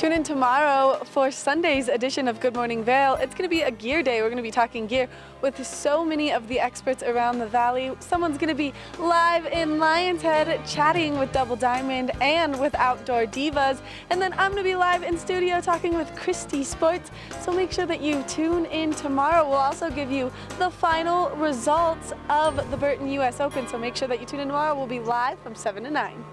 Speaker 2: Tune in tomorrow for Sunday's edition of Good Morning Vail. It's going to be a gear day. We're going to be talking gear with so many of the experts around the valley. Someone's going to be live in Lion's Head chatting with Double Diamond and with Outdoor Divas. And then I'm going to be live in studio talking with Christy Sports. So make sure that you tune in tomorrow. We'll also give you the final results of the Burton US Open. So make sure that you tune in tomorrow. We'll be live from 7 to 9.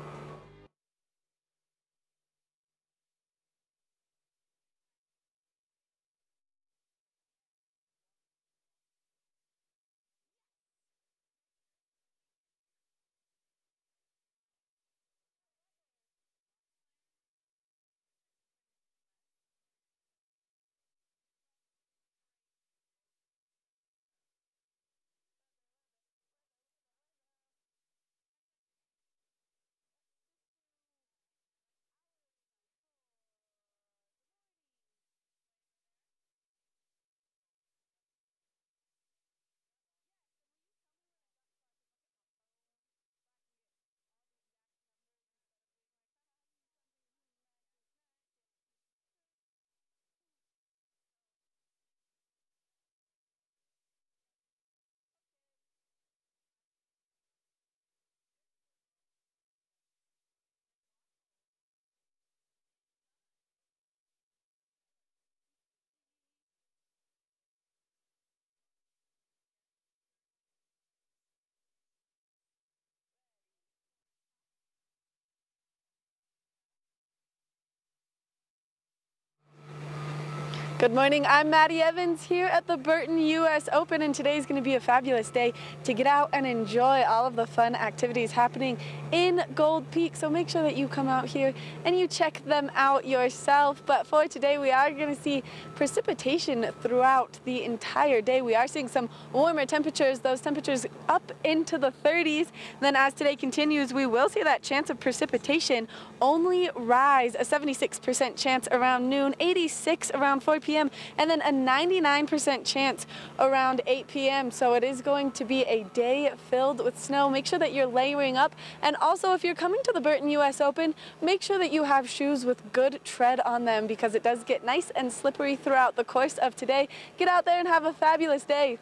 Speaker 2: Good morning, I'm Maddie Evans here at the Burton US Open, and today's going to be a fabulous day to get out and enjoy all of the fun activities happening in Gold Peak. So make sure that you come out here and you check them out yourself. But for today, we are going to see precipitation throughout the entire day. We are seeing some warmer temperatures, those temperatures up into the 30s. Then as today continues, we will see that chance of precipitation only rise, a 76% chance around noon, 86 around 4 p.m., and then a 99% chance around 8 p.m. So it is going to be a day filled with snow. Make sure that you're layering up. And also, if you're coming to the Burton US Open, make sure that you have shoes with good tread on them, because it does get nice and slippery throughout the course of today. Get out there and have a fabulous day.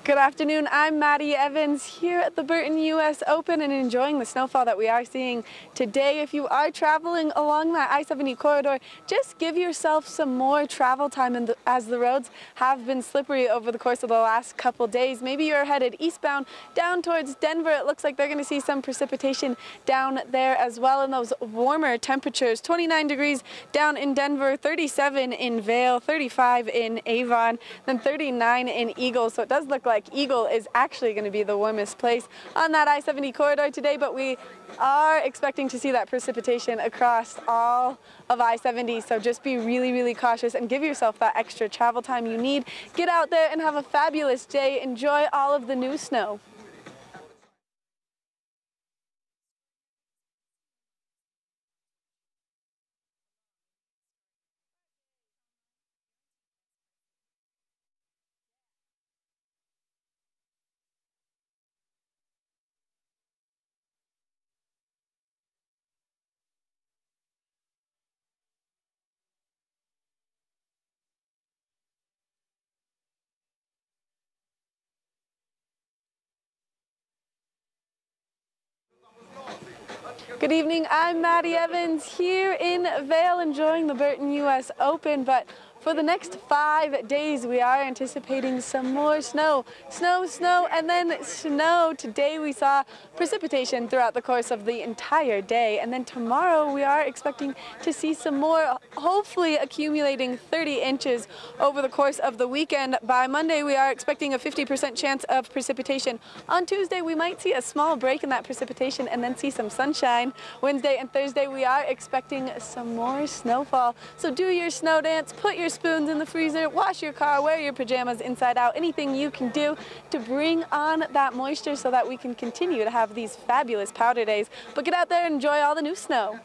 Speaker 2: Good afternoon, I'm Maddie Evans here at the Burton US Open and enjoying the snowfall that we are seeing today. If you are traveling along that I-70 corridor, just give yourself some more travel time as the roads have been slippery over the course of the last couple days. Maybe you're headed eastbound down towards Denver. It looks like they're going to see some precipitation down there as well in those warmer temperatures. 29 degrees down in Denver, 37 in Vail, 35 in Avon, then 39 in Eagle. So it does look like Eagle is actually going to be the warmest place on that I-70 corridor today, but we are expecting to see that precipitation across all of I-70, so just be really, really cautious and give yourself that extra travel time you need. Get out there and have a fabulous day. Enjoy all of the new snow. Good evening, I'm Maddie Evans here in Vail enjoying the Burton US Open, but for the next 5 days, we are anticipating some more snow. Snow, snow, and then snow. Today we saw precipitation throughout the course of the entire day, and then tomorrow we are expecting to see some more, hopefully accumulating 30 inches over the course of the weekend. By Monday, we are expecting a 50% chance of precipitation. On Tuesday, we might see a small break in that precipitation and then see some sunshine. Wednesday and Thursday, we are expecting some more snowfall. So do your snow dance, put your spoons in the freezer, wash your car, wear your pajamas inside out, anything you can do to bring on that moisture so that we can continue to have these fabulous powder days. But get out there and enjoy all the new snow.